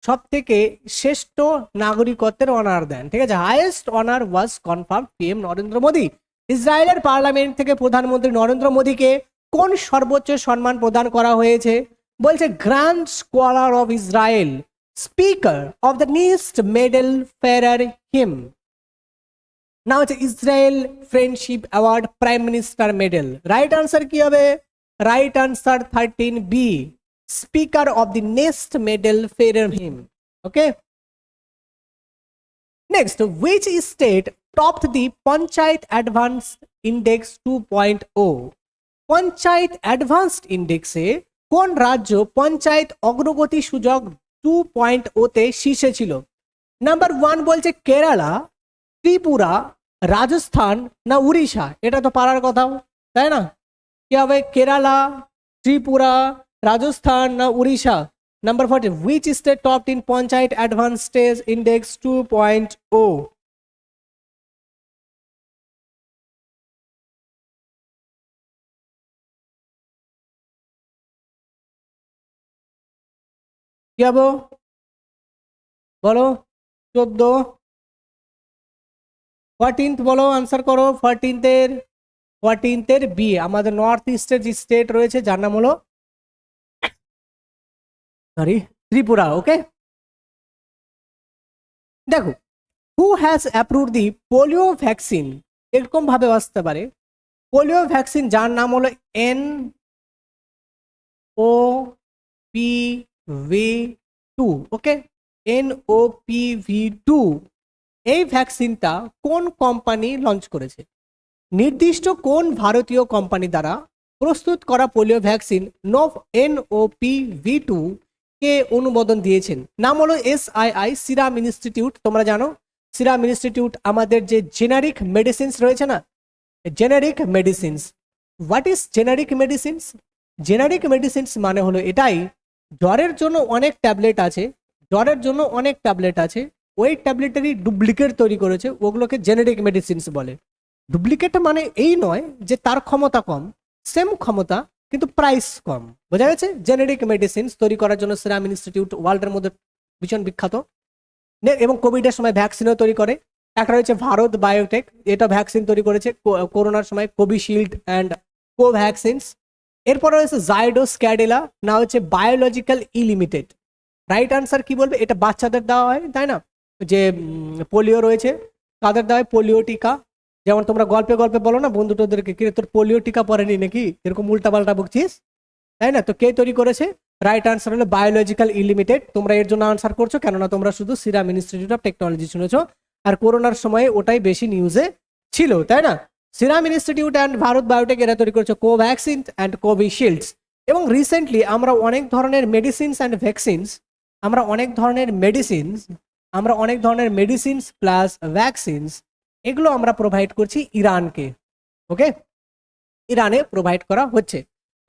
সব থেকে শ্রেষ্ঠ নাগরিকত্বের অনার দেন, ঠিক আছে? হাইয়েস্ট অনার ওয়াজ কনফার্ম PM নরেন্দ্র মোদী। ইসরায়েলের পার্লামেন্ট থেকে প্রধানমন্ত্রী নরেন্দ্র মোদীকে কোন সর্বোচ্চ সম্মান প্রদান করা হয়েছে? বলছে grand scholar of Israel, speaker of the Knesset medal for him. না হচ্ছে Israel friendship award prime minister medal. Right answer কি হবে? Right answer 13B, speaker of the Knesset medal for him. Okay, next, which state topped the panchayat advanced index 2.0? Panchayat advanced ইন্ডেক্সে কোন রাজ্য পঞ্চায়েত অগ্রগতি সূচক 2.0 শীর্ষে ছিল? নাম্বার 1 বলছে কেরালা, ত্রিপুরা, রাজস্থান না উড়িষ্যা। এটা তো পারার কথা, তাই না? কি হবে? কেরালা, ত্রিপুরা, রাজস্থান না Orissa? Number 40, which state topped in Panchayat Advanced Stage Index 2.0? কি হবে বলো? 14, 14th বলো, আনসার করো। 14th এর বি, আমাদের নর্থ ইস্টের যে স্টেট রয়েছে যার নাম হলো ত্রিপুরা। ওকে, দেখো, who has approve the polio vaccine? এরকম ভাবে আসতে পারে, পোলিও ভ্যাকসিন যার নাম হলো NOPV2। ওকে, NOPV2। এই ভ্যাকসিনটা কোন কোম্পানি লঞ্চ করেছে? নির্দিষ্ট কোন ভারতীয় কোম্পানি দ্বারা প্রস্তুত করা পোলিও ভ্যাকসিন NOPV2 কে অনুমোদন দিয়েছেন? নাম হলো SII, সিরাম ইনস্টিটিউট। তোমরা জানো সিরাম ইনস্টিটিউট আমাদের যে জেনারিক মেডিসিনস রয়েছে না, generic medicines. What is generic medicines? Generic medicines মানে হলো এটাই, জ্বরের জন্য অনেক ট্যাবলেট আছে, ওই ট্যাবলেটেরই ডুপ্লিকেট তৈরি করেছে, ওগুলোকে জেনারিক মেডিসিনস বলে। ডুপ্লিকেট মানে এই নয় যে তার ক্ষমতা কম, সেম ক্ষমতা কিন্তু প্রাইস কম। বোঝা গেছে? জেনেরিক মেডিসিনস তৈরি করার জন্য সিরাম ইনস্টিটিউট ওয়ার্ল্ডের মধ্যে ভীষণ বিখ্যাত এবং কোভিডের সময় ভ্যাকসিনও তৈরি করে। একটা রয়েছে ভারত বায়োটেক, এটা ভ্যাকসিন তৈরি করেছে করোনার সময়, কোভিশিল্ড অ্যান্ড কোভ্যাক্সিনস। এরপর রয়েছে জাইডোস ক্যাডিলা, না হচ্ছে বায়োলজিক্যাল ই লিমিটেড। রাইট আনসার কি বলবে? এটা বাচ্চাদের দেওয়া হয়, তাই না? যে পোলিও রয়েছে তাদের দেওয়া হয় পোলিও টিকা। যেমন তোমরা গল্পে গল্পে বলো না বন্ধু তোদেরকে, কি তোর পোলিও টিকা পড়েনি নাকি, এরকম উল্টাপাল্টা বকছিস, তাই না? তো কে তৈরি করেছে? রাইট আনসার হলো বায়োলজিক্যাল ই লিমিটেড। তোমরা এর জন্য আনসার করছো কেননা তোমরা শুধু সিরাম ইনস্টিটিউট অফ টেকনোলজি শুনেছো, আর করোনার সময় ওটাই বেশি নিউজে ছিল, তাই না? Serum institute and Bharat biotech এরা তৈরি করেছে কোভ্যাক্সিন অ্যান্ড কোভিশিল্ডস। এবং রিসেন্টলি আমরা অনেক ধরনের মেডিসিনস অ্যান্ড ভ্যাকসিনস, আমরা অনেক ধরনের মেডিসিনস প্লাস ভ্যাকসিনস এগুলো আমরা প্রোভাইড করছি ইরানকে। ওকে, ইরানে প্রোভাইড করা হচ্ছে।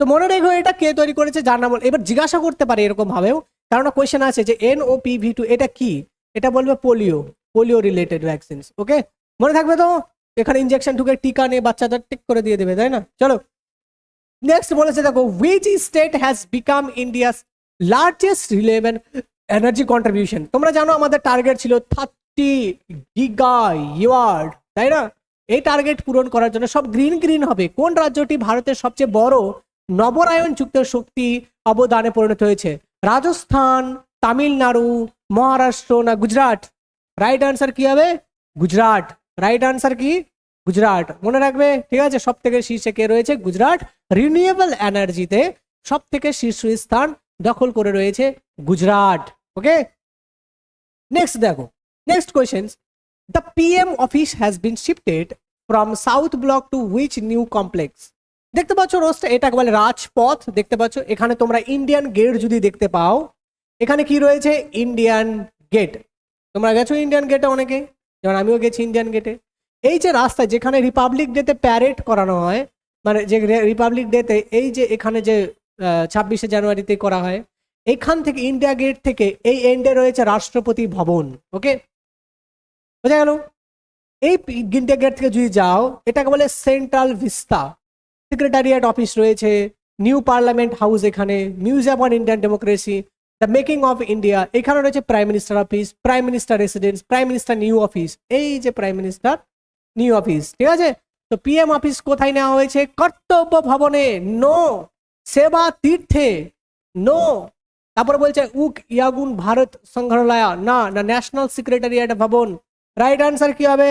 তো মনে রেখো এটা কে তৈরি করেছে, যার নাম। এবার জিজ্ঞাসা করতে পারে এরকম ভাবেও, কারণ কোয়েশ্চেন আছে যে NOPV2 এটা কি, এটা বলবে পোলিও রিলেটেড ভ্যাকসিনস। ওকে, মনে থাকবে তো? এখানে ইনজেকশন ঢুকে টিকা নিয়ে বাচ্চাদের টিক করে দিয়ে দেবে, তাই না? চলো নেক্সট বলেছে, দেখো, which state has become India's largest renewable energy contribution? তোমরা জানো আমাদের টার্গেট ছিল 30 গিগাওয়াট, তাই না? এই টার্গেট পূরণ করার জন্য সব গ্রিন হবে। কোন রাজ্যটি ভারতের সবচেয়ে বড় নবরায়ন যুক্ত শক্তি অবদানে পরিণত হয়েছে? রাজস্থান, তামিলনাড়ু, মহারাষ্ট্র না গুজরাট? রাইট আনসার কি হবে? গুজরাট। রাইট আনসার কি? গুজরাট। মনে রাখবে, ঠিক আছে? সব থেকে শীর্ষে কে রয়েছে? গুজরাট। রিনিউয়েবল এনার্জিতে সব থেকে শীর্ষ স্থান দখল করে রয়েছে গুজরাট। ওকে, নেক্সট দেখো, next question, the PM office has been shifted from South Block to which new complex? দেখতে পাচ্ছ রোস্ট, এটাকে বলে রাজপথ। দেখতে পাচ্ছ এখানে তোমরা ইন্ডিয়ান গেট যদি দেখতে পাও, এখানে কি রয়েছে? Indian gate. তোমরা গেছো ইন্ডিয়ান গেটে অনেকে? যেমন আমিও গেছি ইন্ডিয়ান গেটে। এই যে রাস্তায় যেখানে রিপাবলিক ডেতে প্যারেড করানো হয়, মানে যে রিপাবলিক ডেতে এই যে এখানে যে 26শে জানুয়ারিতে করা হয়, এখান থেকে ইন্ডিয়া গেট থেকে এই এন্ডে রয়েছে রাষ্ট্রপতি ভবন। ওকে, বোঝা গেল? এই ইন্ডিয়া গেট থেকে যদি যাও, এটাকে বলে সেন্ট্রাল ভিস্তা। সেক্রেটারিয়েট অফিস রয়েছে, নিউ পার্লামেন্ট হাউস, এখানে museum on Indian democracy, the making of India, এখানে রয়েছে prime minister office, prime minister residence, prime minister new office, এই যে প্রাইম মিনিস্টার নিউ অফিস, ঠিক আছে? তো পিএম অফিস কোথায় নেওয়া হয়েছে? কর্তব্য ভবনে। নো। সেবা তীর্থে। নো। তারপরে বলছে উক ইয়াগুন ভারত সংগ্রহালয়, না না, ন্যাশনাল সেক্রেটারিয়েট ভবন। রাইট আনসার কি হবে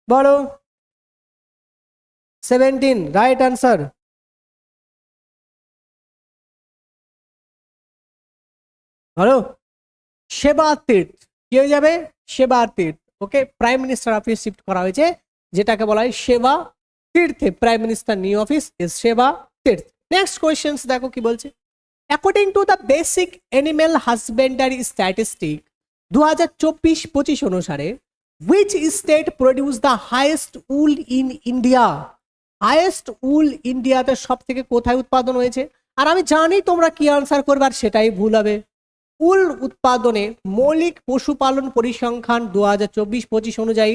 বলো? 17 রাইট আনসার। বলো। সেবা তীর্থ কি হয়ে যাবে? Seva Tirth. Okay, prime minister office shift করা হয়েছে, যেটাকে বলা হয় সেবা তীর্থে। Prime minister new office is Seva Tirth. Next questions দেখো কি বলছে। According to the basic animal husbandry statistic 2024-25 অনুসারে, which state produce the highest wool in India? Highest wool ইন্ডিয়াতে সব থেকে কোথায় উৎপাদন হয়েছে? আর আমি জানি তোমরা কি আনসার করবে, আর সেটাই ভুল হবে। উল উৎপাদনে মৌলিক পশুপালন পরিসংখ্যান 2024-25 অনুযায়ী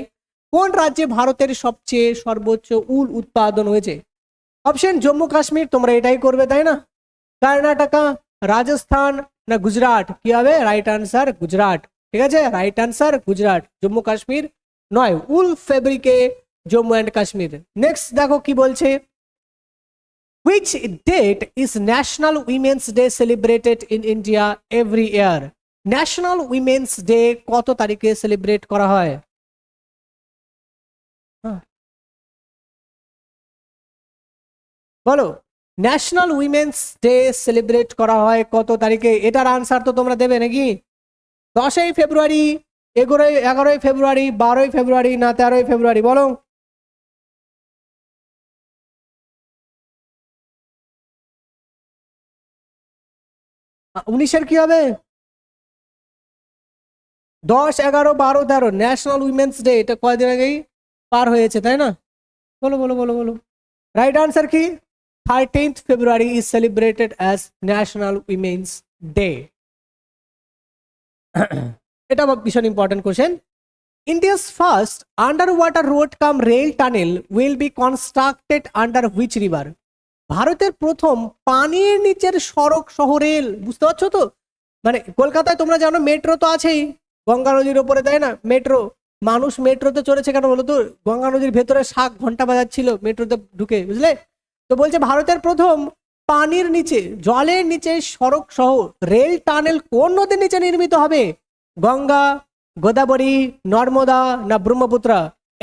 কোন রাজ্যে ভারতের সবচেয়ে সর্বোচ্চ উল উৎপাদন হয়েছে? অপশন জম্মু কাশ্মীর, তোমরা এটাই করবে তাই না? কর্ণাটকা, রাজস্থান না গুজরাট? কি হবে রাইট আনসার? গুজরাট। ঠিক আছে, রাইট আনসার গুজরাট, জম্মু কাশ্মীর নয়। উল ফেব্রিকে জম্মু অ্যান্ড কাশ্মীর। নেক্সট দেখো কি বলছে। Which date is National Women's Day celebrated in India every year? National women's day কত তারিখে সেলিব্রেট করা হয়? বলো, ন্যাশনাল উইমেন্স ডে সেলিব্রেট করা হয় কত তারিখে? এটার আনসার তো তোমরা দেবে নাকি? 10ই ফেব্রুয়ারি, 11ই ফেব্রুয়ারি, 12ই ফেব্রুয়ারি না 13ই ফেব্রুয়ারি? বলো। উনিশের কি হবে? 10, 11, 12, 13 ন্যাশনাল উইমেন্স ডে, এটা কয়দিন আগেই পার হয়েছে তাই না? বলো বলো বলো বলো। রাইট আনসার কি? 13th February is celebrated as National Women's Day. এটা ভীষণ important question. India's first underwater road cum rail tunnel will be constructed under which river? ভারতের প্রথম পানির নিচের সড়ক সহ রেল, বুঝতে পারছো তো? মানে কলকাতায় তোমরা জানো মেট্রো তো আছেই, গঙ্গা নদীর ওপরে তাই না মেট্রো। মানুষ মেট্রোতে চড়েছে কেন বলো তো? গঙ্গা নদীর ভেতরে শাক ঘন্টা বাজাচ্ছিল মেট্রোতে ঢুকে, বুঝলে? তো বলছে ভারতের প্রথম পানির নিচে, জলের নিচে সড়ক সহ রেল টানেল কোন নদীর নিচে নির্মিত হবে? গঙ্গা, গোদাবরী, নর্মদা না Brahmaputra?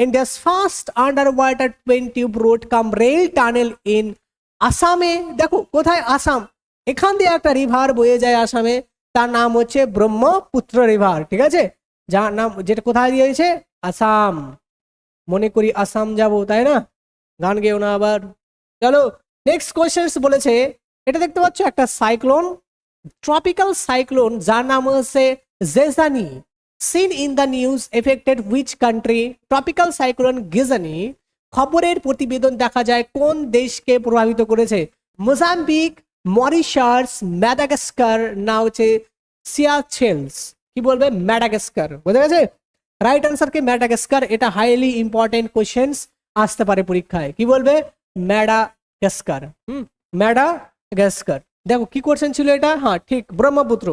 India's first under water train tube road cum rail tunnel in আসামে। দেখো কোথায়? আসাম। এখান দিয়ে একটা রিভার বয়ে যায় আসামে, তার নাম হচ্ছে ব্রহ্মপুত্র রিভার। ঠিক আছে, যার নাম, যেটা কোথায় দিয়েছে? আসাম। মনে করি আসাম যাব, তাই না? গান গেও না আবার। চলো নেক্সট কোয়েশ্চেন বলেছে, এটা দেখতে পাচ্ছ একটা সাইক্লোন, ট্রপিক্যাল সাইক্লোন, যার নাম হচ্ছে Gezani, seen in the news affected which country? Tropical cyclone Gezani খবরের প্রতিবেদন দেখা যায় কোন দেশকে প্রভাবিত করেছে? মোজাম্বিক, মরিশাস, ম্যাডাগাস্কার না হচ্ছে সিয়াচেলস? কি বলবে? ম্যাডাগাস্কার। বোঝা গেছে? রাইট আনসার কি? ম্যাডাগাস্কার। এটা হাইলি ইম্পর্টেন্ট কোয়েশ্চেন্স আসতে পারে পরীক্ষায়। কি বলবে? ম্যাডাগাস্কার। ম্যাডাগাস্কার। দেখো কি কোয়েশ্চেন ছিল এটা? হ্যাঁ ঠিক, ব্রহ্মপুত্র।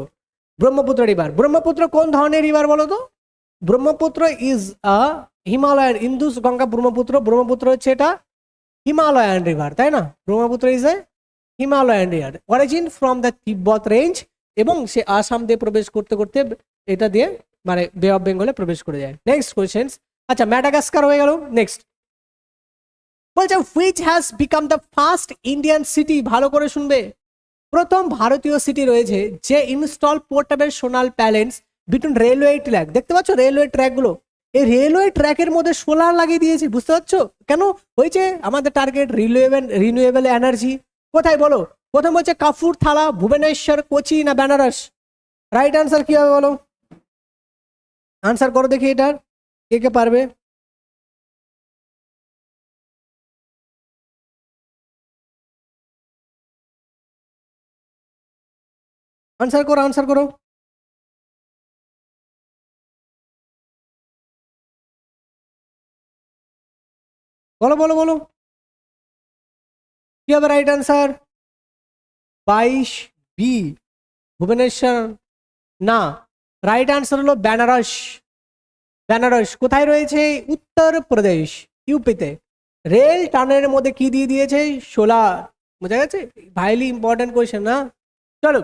ব্রহ্মপুত্র রিভার। ব্রহ্মপুত্র কোন ধরনের রিভার বলো তো? Brahmaputra is a Himalayan, Indus Ganga Brahmaputra. Brahmaputra হচ্ছে এটা হিমালয়ান রিভার, তাই না? Brahmaputra is a Himalayan river, origin from the Tibet range, এবং সে আসাম দিয়ে প্রবেশ করতে করতে এটা দিয়ে মানে বে অফ বেঙ্গলে প্রবেশ করে যায়। Next question. আচ্ছা ম্যাডাগাস্কার হয়ে গেল। নেক্সট বলছে which has become the first Indian city? ভালো করে শুনবে। প্রথম ভারতীয় সিটি রয়েছে যে install portable solar panels between railway track. দেখতে পাচ্ছ রেলওয়ে ট্র্যাক গুলো, এই রেলওয়ে ট্র্যাকের মধ্যে সোলার লাগিয়ে দিয়েছে, বুঝতে পারছো কেন হয়েছে? আমাদের টার্গেট রিনিউয়েবল এনার্জি। কোথায় বলো? প্রথম হচ্ছে কাপুরথালা, ভুবনেশ্বর, কোচি না বেনারস? রাইট আনসার কি হবে বলো? আনসার করো দেখি এটার। কে কে পারবে? আনসার করো, আনসার করো। বলো বলো বলো, কি হবে রাইট আনসার? 22 বি, ভুবনেশ্বর না, রাইট আনসার হলো বেনারস। বেনারস কোথায় রয়েছে? উত্তরপ্রদেশ, ইউপিতে। রেল টানেলের মধ্যে কি দিয়ে দিয়েছে? সোলার। বোঝা গেছে? ভাইলি ইম্পর্টেন্ট কোয়েশ্চেন না। চলো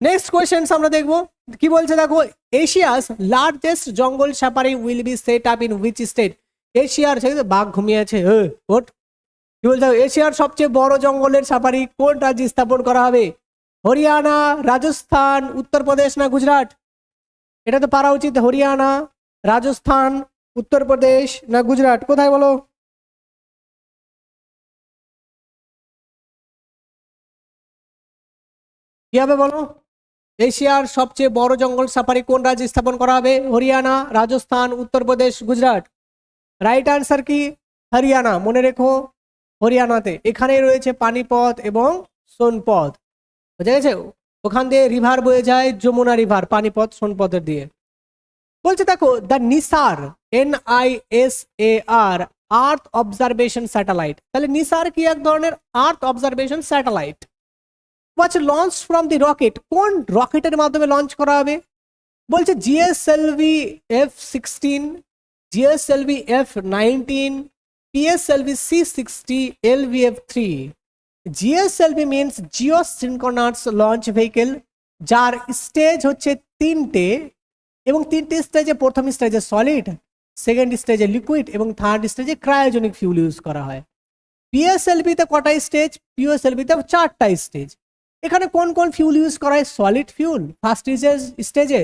নেক্সট কোয়েশ্চেন আমরা দেখবো কি বলছে, দেখো এশিয়াস লার্জেস্ট জঙ্গল safari will be set up in which state? এশিয়ার, বাঘ ঘুমিয়ে আছে, ওট। কি বলতে হবে? এশিয়ার সবচেয়ে বড় জঙ্গলের সাফারি কোন রাজ্যে স্থাপন করা হবে? হরিয়ানা, রাজস্থান, উত্তরপ্রদেশ না গুজরাট? এটা তো পারা উচিত। হরিয়ানা, রাজস্থান, উত্তরপ্রদেশ না গুজরাট? কোথায় বলো? কি হবে বলো? এশিয়ার সবচেয়ে বড় জঙ্গল সাফারি কোন রাজ্যে স্থাপন করা হবে? হরিয়ানা, রাজস্থান, উত্তরপ্রদেশ, গুজরাট? রাইট আনসার কি? হরিয়ানা। মনে রেখো, হরিয়ানাতে এখানেই রয়েছে পানিপথ এবং সোনপথ। বুঝা গেছে? ওখান দিয়ে রিভার বয়ে যায়, যমুনা রিভার, পানিপথ সোনপথের দিয়ে। বলছে দেখো the Nisar, NISAR, earth observation satellite. তাহলে নিসার কি এক ধরনের earth observation satellite. Watch launch from the rocket, কোন রকেটের মাধ্যমে লঞ্চ করা হবে? বলছে GSLV F-16, GSLV F-19, PSLV C-60, LVF-3। GSLV means Jio synchronous launch vehicle, যার স্টেজ হচ্ছে 3টে, এবং 3টে স্টেজে, প্রথম স্টেজে সলিড, সেকেন্ড স্টেজে লিকুইড এবং থার্ড স্টেজে ক্রায়োজেনিক ফিউল ইউজ করা হয়। PSLV তে কটা স্টেজ? PSLV তে 4টা স্টেজ। এখানে কোন কোন ফিউল ইউজ করা হয়? সলিড ফিউল ফার্স্ট স্টেজে,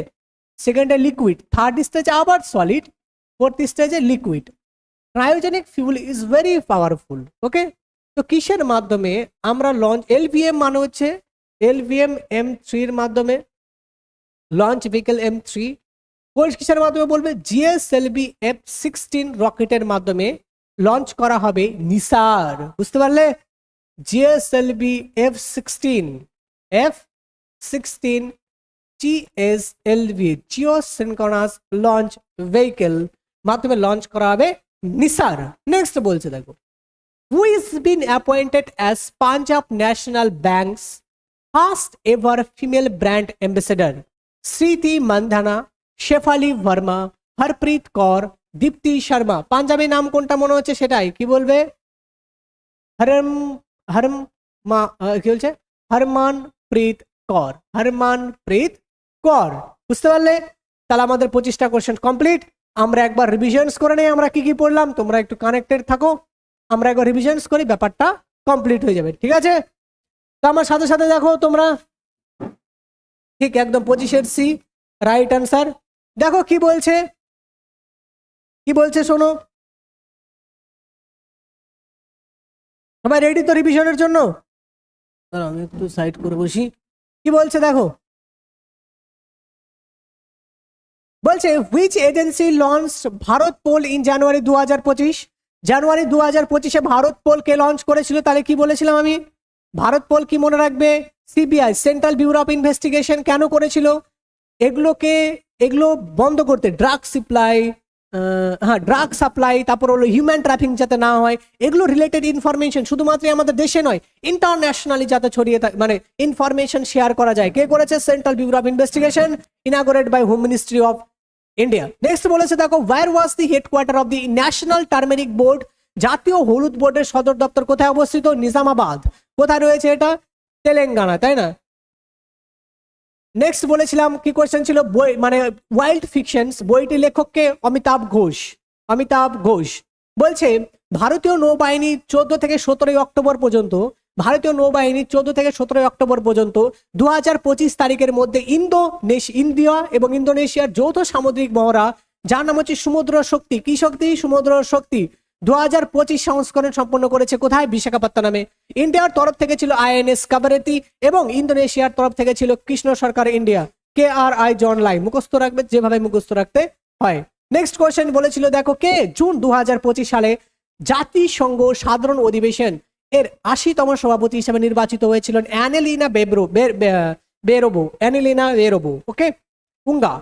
সেকেন্ডে লিকুইড, থার্ড স্টেজে আবার সলিড, ফোর্থ স্টেজে liquid. Cryogenic fuel is very powerful. Okay, তো কিসের মাধ্যমে আমরা লঞ্চ? LVM মানে হচ্ছে LVM M3 এর মাধ্যমে, লঞ্চ ভেহিকেল M3। কিসের মাধ্যমে বলবে? GSLV F-16 রকেটের মাধ্যমে লঞ্চ করা হবে নিসার। বুঝতে পারলে? GSLV F-16, F-16 GSLV, Jio synchronous launch vehicle মাধ্যমে লঞ্চ করা হবে নিসার। নেক্সট বলছে দেখো, who is been appointed as Punjab National Bank's first ever female brand ambassador? স্মৃতি মান্ধানা, শেফালি ভার্মা, হরপ্রীত কৌর, দীপ্তি শর্মা। পাঞ্জাবি নাম কোনটা মনে হচ্ছে সেটাই, কি বলবে? কি বলছে? হরমানপ্রীত কৌর, হরমানপ্রীত কৌর। বুঝতে পারলে? তাহলে আমাদের 25টা কোশ্চেন কমপ্লিট। আমরা একবার রিভিশনস করে নেই আমরা কি কি পড়লাম, তোমরা একটু কানেক্টেড থাকো, আমরা একবার রিভিশনস করি, ব্যাপারটা কমপ্লিট হয়ে যাবে। ঠিক আছে? তো আমার সাথে সাথে দেখো তোমরা, ঠিক একদম 25 রাইট আনসার। দেখো কি বলছে, কি বলছে শোনো। সবাই রেডি তো রিভিশনের জন্য? আমি একটু সাইড করে বসি। কি বলছে দেখো, বলছে which agency launch Bharatpol in January 2025? জানুয়ারি 2025-এ ভারত পোল কে লঞ্চ করেছিল? তাহলে কি বলেছিলাম আমি? ভারত পোল কি মনে রাখবে? CBI, central bureau of investigation. কেন করেছিল? এগুলো বন্ধ করতে, ড্রাগ সাপ্লাই, হ্যাঁ ড্রাগ সাপ্লাই, তারপর হলো হিউম্যান ট্রাফিং যাতে না হয়, এগুলো রিলেটেড ইনফরমেশন শুধুমাত্র আমাদের দেশে নয়, ইন্টারন্যাশনালি যাতে ছড়িয়ে মানে ইনফরমেশন শেয়ার করা যায়। কে করেছে? Central bureau of investigation, inaugurate by home ministry of India. Next বলেছে দেখো, where was the headquarter of the national turmeric board? জাতীয় হলুদ বোর্ডের সদর দপ্তর কোথায় অবস্থিত? নিজামাবাদ। কোথায় রয়েছে এটা? তেলেঙ্গানা, তাই না? নেক্সট বলেছিলাম কি কোয়েশ্চেন ছিল, বই মানে ওয়াইল্ড ফিকশনস, বইটির লেখককে? অমিতাভ ঘোষ, অমিতাভ ঘোষ। বলছে ভারতীয় নৌবাহিনী 14 থেকে 17 অক্টোবর পর্যন্ত, ভারতীয় নৌবাহিনী 14 থেকে 17 অক্টোবর পর্যন্ত 2025 তারিখের মধ্যে ইন্ডিয়া এবং ইন্দোনেশিয়ার যৌথ সামুদ্রিক মহড়া, যার নাম হচ্ছে সমুদ্র শক্তি। কি শক্তি? সমুদ্র শক্তি। 2025 সংস্করণ সম্পন্ন করেছে কোথায়? বিশাখাপত্তনমে। ইন্ডিয়ার তরফ থেকে ছিল INS কাবারেতি এবং ইন্দোনেশিয়ার তরফ থেকে ছিল কৃষ্ণ সরকার ইন্ডিয়া, KRI জন লাই। মুখস্থ রাখবে যেভাবে মুখস্থ রাখতে হয়। নেক্সট কোয়েশ্চেন বলেছিল দেখো কে জুন 2025 সালে জাতিসংঘ সাধারণ অধিবেশন এর 80তম সভাপতি হিসেবে নির্বাচিত হয়েছিলেন অ্যানেলিনা বেরোবো ওকে উঙ্গা।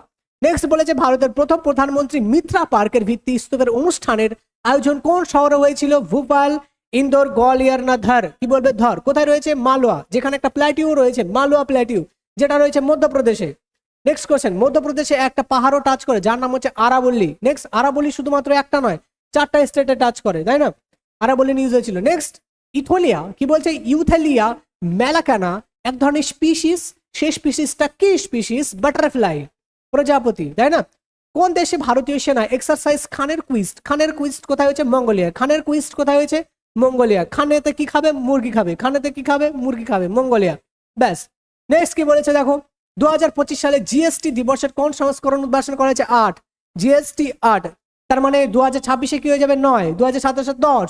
নেক্সট বলেছে ভারতের প্রথম প্রধানমন্ত্রী মিত্রা পার্কের ভিত্তি স্তূপের অনুষ্ঠানের আয়োজন কোন শহরে হয়েছিল? ভোপাল, ইন্দোর, গোয়ালিয়র না ধর? কি বলবে ধর। কোথায় রয়েছে? মালওয়া, যেখানে একটা প্ল্যাটিউ রয়েছে, মালওয়া প্ল্যাটিউ, যেটা রয়েছে মধ্যপ্রদেশে। নেক্সট কোয়েশ্চেন, মধ্যপ্রদেশে একটা পাহাড়ও টাচ করে যার নাম হচ্ছে আরাবল্লী। নেক্সট, আরাবল্লী শুধুমাত্র একটা নয়, 4টা স্টেটে টাচ করে, তাই না? আরাবল্লী নিউজ হয়েছিল। নেক্সট, ইথোলিয়া, কি বলছে? ইউথেলিয়া মেলাকানা এক ধরনের স্পিসিস, সেই স্পিসিসটা কি স্পিসিস? বাটারফ্লাই, প্রজাপতি, তাই না? কোন দেশে ভারতীয় সেনা এক্সারসাইজ খানের কুইস্ট? খানের কুইস্ট কোথায় হয়েছে? মঙ্গোলিয়া। খানের কুইস্ট কোথায় হয়েছে? মঙ্গোলিয়া। খানেতে কি খাবে? মুরগি খাবে। খানেতে কি খাবে? মুরগি খাবে। মঙ্গোলিয়া। ব্যাস। নেক্সট কি বলেছে দেখো, 2025 সালে জিএসটি দিবসের কোন সংস্করণ উদ্ভাসন করা হয়েছে? 8। জিএসটি 8, তার মানে 2026-এ কি হয়ে যাবে? 9, 2027-এ 10।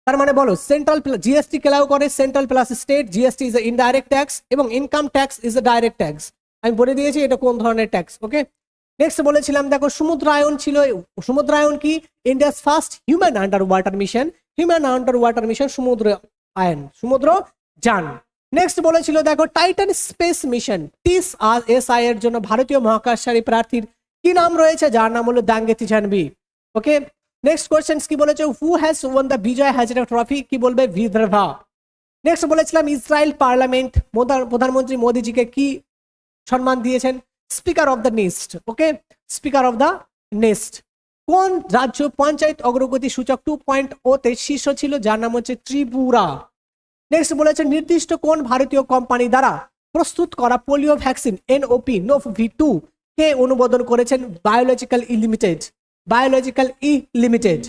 তার মানে বলো, সেন্ট্রাল জিএসটি কেলাও করে central plus state. GST is a indirect tax এবং income tax is a direct tax. আমি বলে দিয়েছি এটা কোন ধরনের ট্যাক্স। ওকে, নেক্সট বলেছিলাম দেখো, সমুদ্রায়ন ছিল। সমুদ্রায়ন কি? India's first human under water mission. Human under water mission সমুদ্র আয়ন, সমুদ্র যান। নেক্সট বলেছিল দেখো, টাইটান স্পেস মিশন TSI এর জন্য ভারতীয় মহাকাশচারী প্রার্থীর কি নাম রয়েছে? যার নাম হলো দাঙ্গেতি জানবি। ওকে, নেক্সট কোয়েশ্চেন কি বলেছে? Who has one the Vijay Hazare trophy? কি বলবে? বিদর্ভা। নেক্সট বলেছিলাম ইসরায়েল পার্লামেন্ট প্রধানমন্ত্রী মোদিজিকে কি সম্মান দিয়েছেন? Speaker of the nest. Okay, speaker of the nest. কোন রাজ্য পঞ্চায়েত অগ্রগতি সূচক 2.0-তে শীর্ষ ছিল? যার নাম হচ্ছে ত্রিপুরা। নেক্সট বলেছে নির্দিষ্ট কোন ভারতীয় কোম্পানি দ্বারা প্রস্তুত করা পোলিও ভ্যাকসিন NOV2 কে অনুমোদন করেছেন? বায়োলজিক্যাল ই লিমিটেড।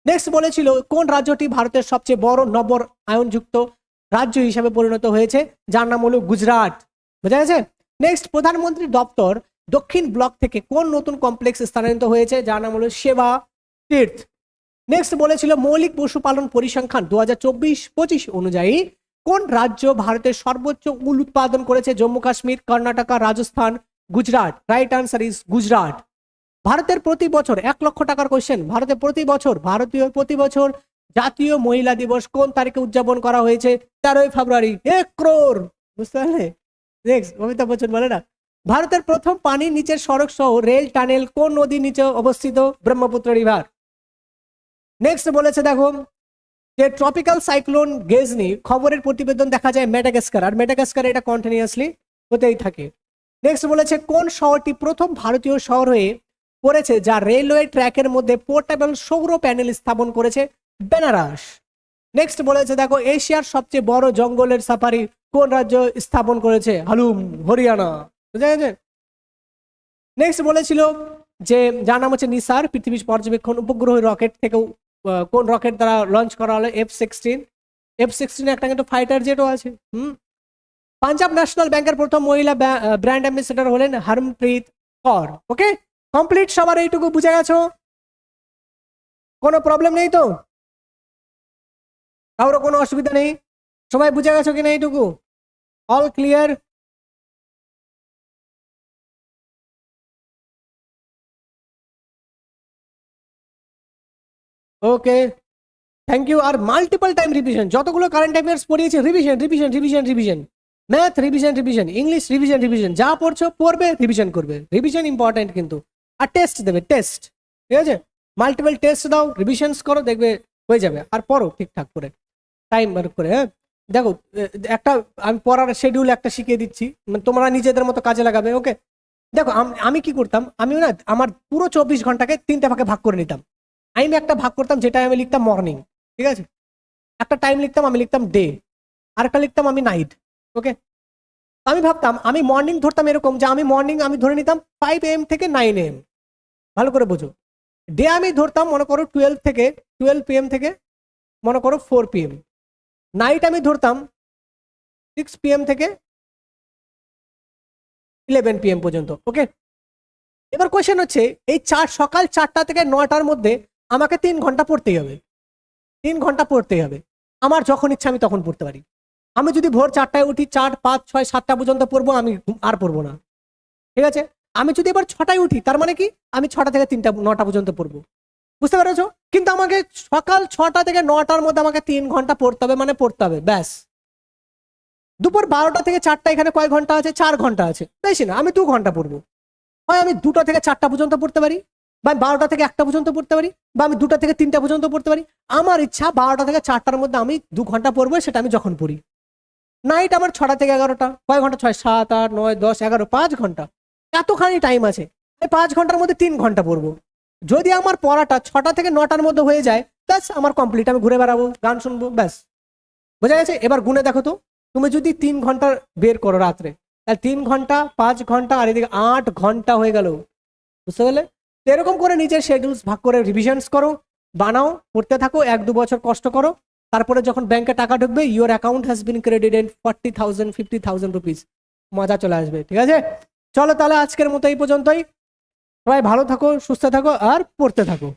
নেক্সট বলেছিল কোন রাজ্যটি ভারতের সবচেয়ে বড় নবায়নযুক্ত রাজ্য হিসেবে পরিণত হয়েছে? যার নাম হলো গুজরাট। বোঝা গেছে? নেক্সট, প্রধানমন্ত্রী দপ্তর দক্ষিণ ব্লক থেকে কোন নতুন কমপ্লেক্স স্থানান্তরিত হয়েছে? যার নাম হলো সেবা তীর্থ। নেক্সট বলেছিল মৌলিক পশুপালন পরিসংখ্যান 2024-25 অনুযায়ী কোন রাজ্য ভারতের সর্বোচ্চ উল উৎপাদন করেছে? Jammu Kashmir, Karnataka, Rajasthan, Gujarat. Right answer is Gujarat. ভারতের প্রতি বছর 1 লক্ষ টাকার কোশ্চেন, ভারতের প্রতি বছর জাতীয় মহিলা দিবস কোন তারিখে উদযাপন করা হয়েছে? 13ই ফেব্রুয়ারি। 1 crore, বুঝতে পারলে? নেক্সট, অমিতাভ বচ্চন বলে না, ভারতের প্রথম পানির নিচের সড়ক সহ রেল টানেল কোন নদীর নিচে অবস্থিত? ব্রহ্মপুত্র রিভার। নেক্সট বলেছে দেখো যে ট্রপিক্যাল সাইক্লোন গেজনি খবরের প্রতিবেদন দেখা যায় ম্যাডাগাস্কার, আর ম্যাডাগাস্কার এটা কন্টিনিউয়াসলি হতেই থাকে। নেক্সট বলেছে কোন শহরটি প্রথম ভারতীয় শহর হয়ে পড়েছে যা রেলওয়ে ট্র্যাকের মধ্যে পোর্টেবল সৌর প্যানেল স্থাপন করেছে? বেনারস। নেক্সট বলেছে দেখো এশিয়ার সবচেয়ে বড় জঙ্গলের সাফারি কোন রাজ্য স্থাপন করেছে? হালুম, হরিয়ানা। বুঝা গেছে? নেক্সট বলেছিল যে যার নাম হচ্ছে নিসার, পৃথিবীর পর্যবেক্ষণ উপগ্রহ রকেট থেকে কোন রকেট দ্বারা লঞ্চ করা হলো? F-16 একটা কিন্তু ফাইটার জেটও আছে। পাঞ্জাব ন্যাশনাল ব্যাংকের প্রথম মহিলা ব্র্যান্ড অ্যাম্বাসেডর হলেন হরমপ্রীত কৌর। ওকে, কমপ্লিট। সবার এইটুকু বুঝে গেছো? কোনো প্রবলেম নেই তো? কারোর কোনো অসুবিধা নেই? সবাই বুঝে গেছো কিনা এইটুকু? All clear? Okay, thank you. আর মাল্টিপল টাইম রিভিশন, যতগুলো কারেন্ট অ্যাফেয়ার্স পড়িয়েছে revision, math revision, English revision, যা পড়ছো পড়বে, রিভিশন করবে। রিভিশন ইম্পর্টেন্ট কিন্তু। আর টেস্ট দেবে, টেস্ট, ঠিক আছে? মাল্টিপল টেস্ট দাও, রিভিশনস করো, দেখবে হয়ে যাবে। আর পড়ো ঠিকঠাক করে, টাইম বার করে। হ্যাঁ, দেখো একটা আমি পড়ার শিডিউল একটা শিখিয়ে দিচ্ছি, মানে তোমরা নিজেদের মতো কাজে লাগাবে। ওকে, দেখো আমি কি করতাম, আমি না আমার পুরো 24 ঘন্টাকে 3টে ভাগে ভাগ করে নিতাম। আমি একটা ভাগ করতাম যেটা আমি লিখতাম মর্নিং, ঠিক আছে? একটা টাইম লিখতাম, আমি লিখতাম ডে, আর একটা লিখতাম আমি নাইট। ওকে, আমি ভাবতাম আমি মর্নিং ধরতাম এরকম যে আমি ধরে নিতাম 5 AM থেকে 9 AM। ভালো করে বোঝো। ডে আমি ধরতাম মনে করো 12 PM থেকে মনে করো 4 PM। নাইট আমি ধরতাম 6 PM থেকে 11 PM পর্যন্ত। ওকে, এবার কোয়েশ্চেন হচ্ছে এই সকাল 4টা থেকে 9টার মধ্যে আমাকে 3 ঘন্টা পড়তেই হবে। 3 ঘন্টা পড়তেই হবে। আমার যখন ইচ্ছা আমি তখন পড়তে পারি। আমি যদি ভোর 4টায় উঠি, 4, 5, 6, 7টা পর্যন্ত পড়বো, আমি আর পড়বো না, ঠিক আছে? আমি যদি এবার 6টায় উঠি তার মানে কি আমি 6টা থেকে 9টা পর্যন্ত পড়বো, বুঝতে পেরেছো? কিন্তু আমাকে সকাল 6টা থেকে 9টার মধ্যে আমাকে 3 ঘন্টা পড়তে হবে, মানে পড়তে হবে ব্যাস। দুপুর 12টা থেকে 4টা এখানে কয় ঘন্টা আছে? 4 ঘন্টা আছে, বেশি না, আমি 2 ঘন্টা পড়বো। হয় আমি 2টা থেকে 4টা পর্যন্ত পড়তে পারি, বা 12টা থেকে 1টা পর্যন্ত পড়তে পারি, বা আমি 2টা থেকে 3টা পর্যন্ত পড়তে পারি। আমার ইচ্ছা 12টা থেকে 4টার মধ্যে আমি 2 ঘন্টা পড়বো, সেটা আমি যখন পড়ি। নাইট আমার 6টা থেকে 11টা, কয় ঘন্টা? 6, 7, 8, 9, 10, 11, 5 ঘন্টা, এতখানি টাইম আছে। আমি 5 ঘন্টার মধ্যে 3 ঘন্টা পড়বো। যদি আমার পড়াটা 6টা থেকে 9টার মধ্যে হয়ে যায়, ব্যাস আমার কমপ্লিট, আমি ঘুরে বেড়াবো, গান শুনবো, ব্যাস। বোঝা গেছে? এবার গুনে দেখো তো, তুমি যদি 3 ঘন্টা বের করো রাত্রে, তাহলে 3 ঘন্টা, 5 ঘন্টা, আর এদিকে 8 ঘন্টা হয়ে গেল, বুঝতে পারলে? এরকম করে নিজের শিডিউলস ভাগ করে রিভিশনস করো, বানাও, পড়তে থাকো, 1-2 বছর কষ্ট করো। তারপরে যখন ব্যাংকে টাকা ঢুকবে, your account has been credited 40,000, 50,000 rupees, মজা চলে আসবে। ঠিক আছে, চলো তাহলে আজকের মতো এই পর্যন্তই। সবাই ভালো থাকো, সুস্থ থাকো, আর পড়তে থাকো।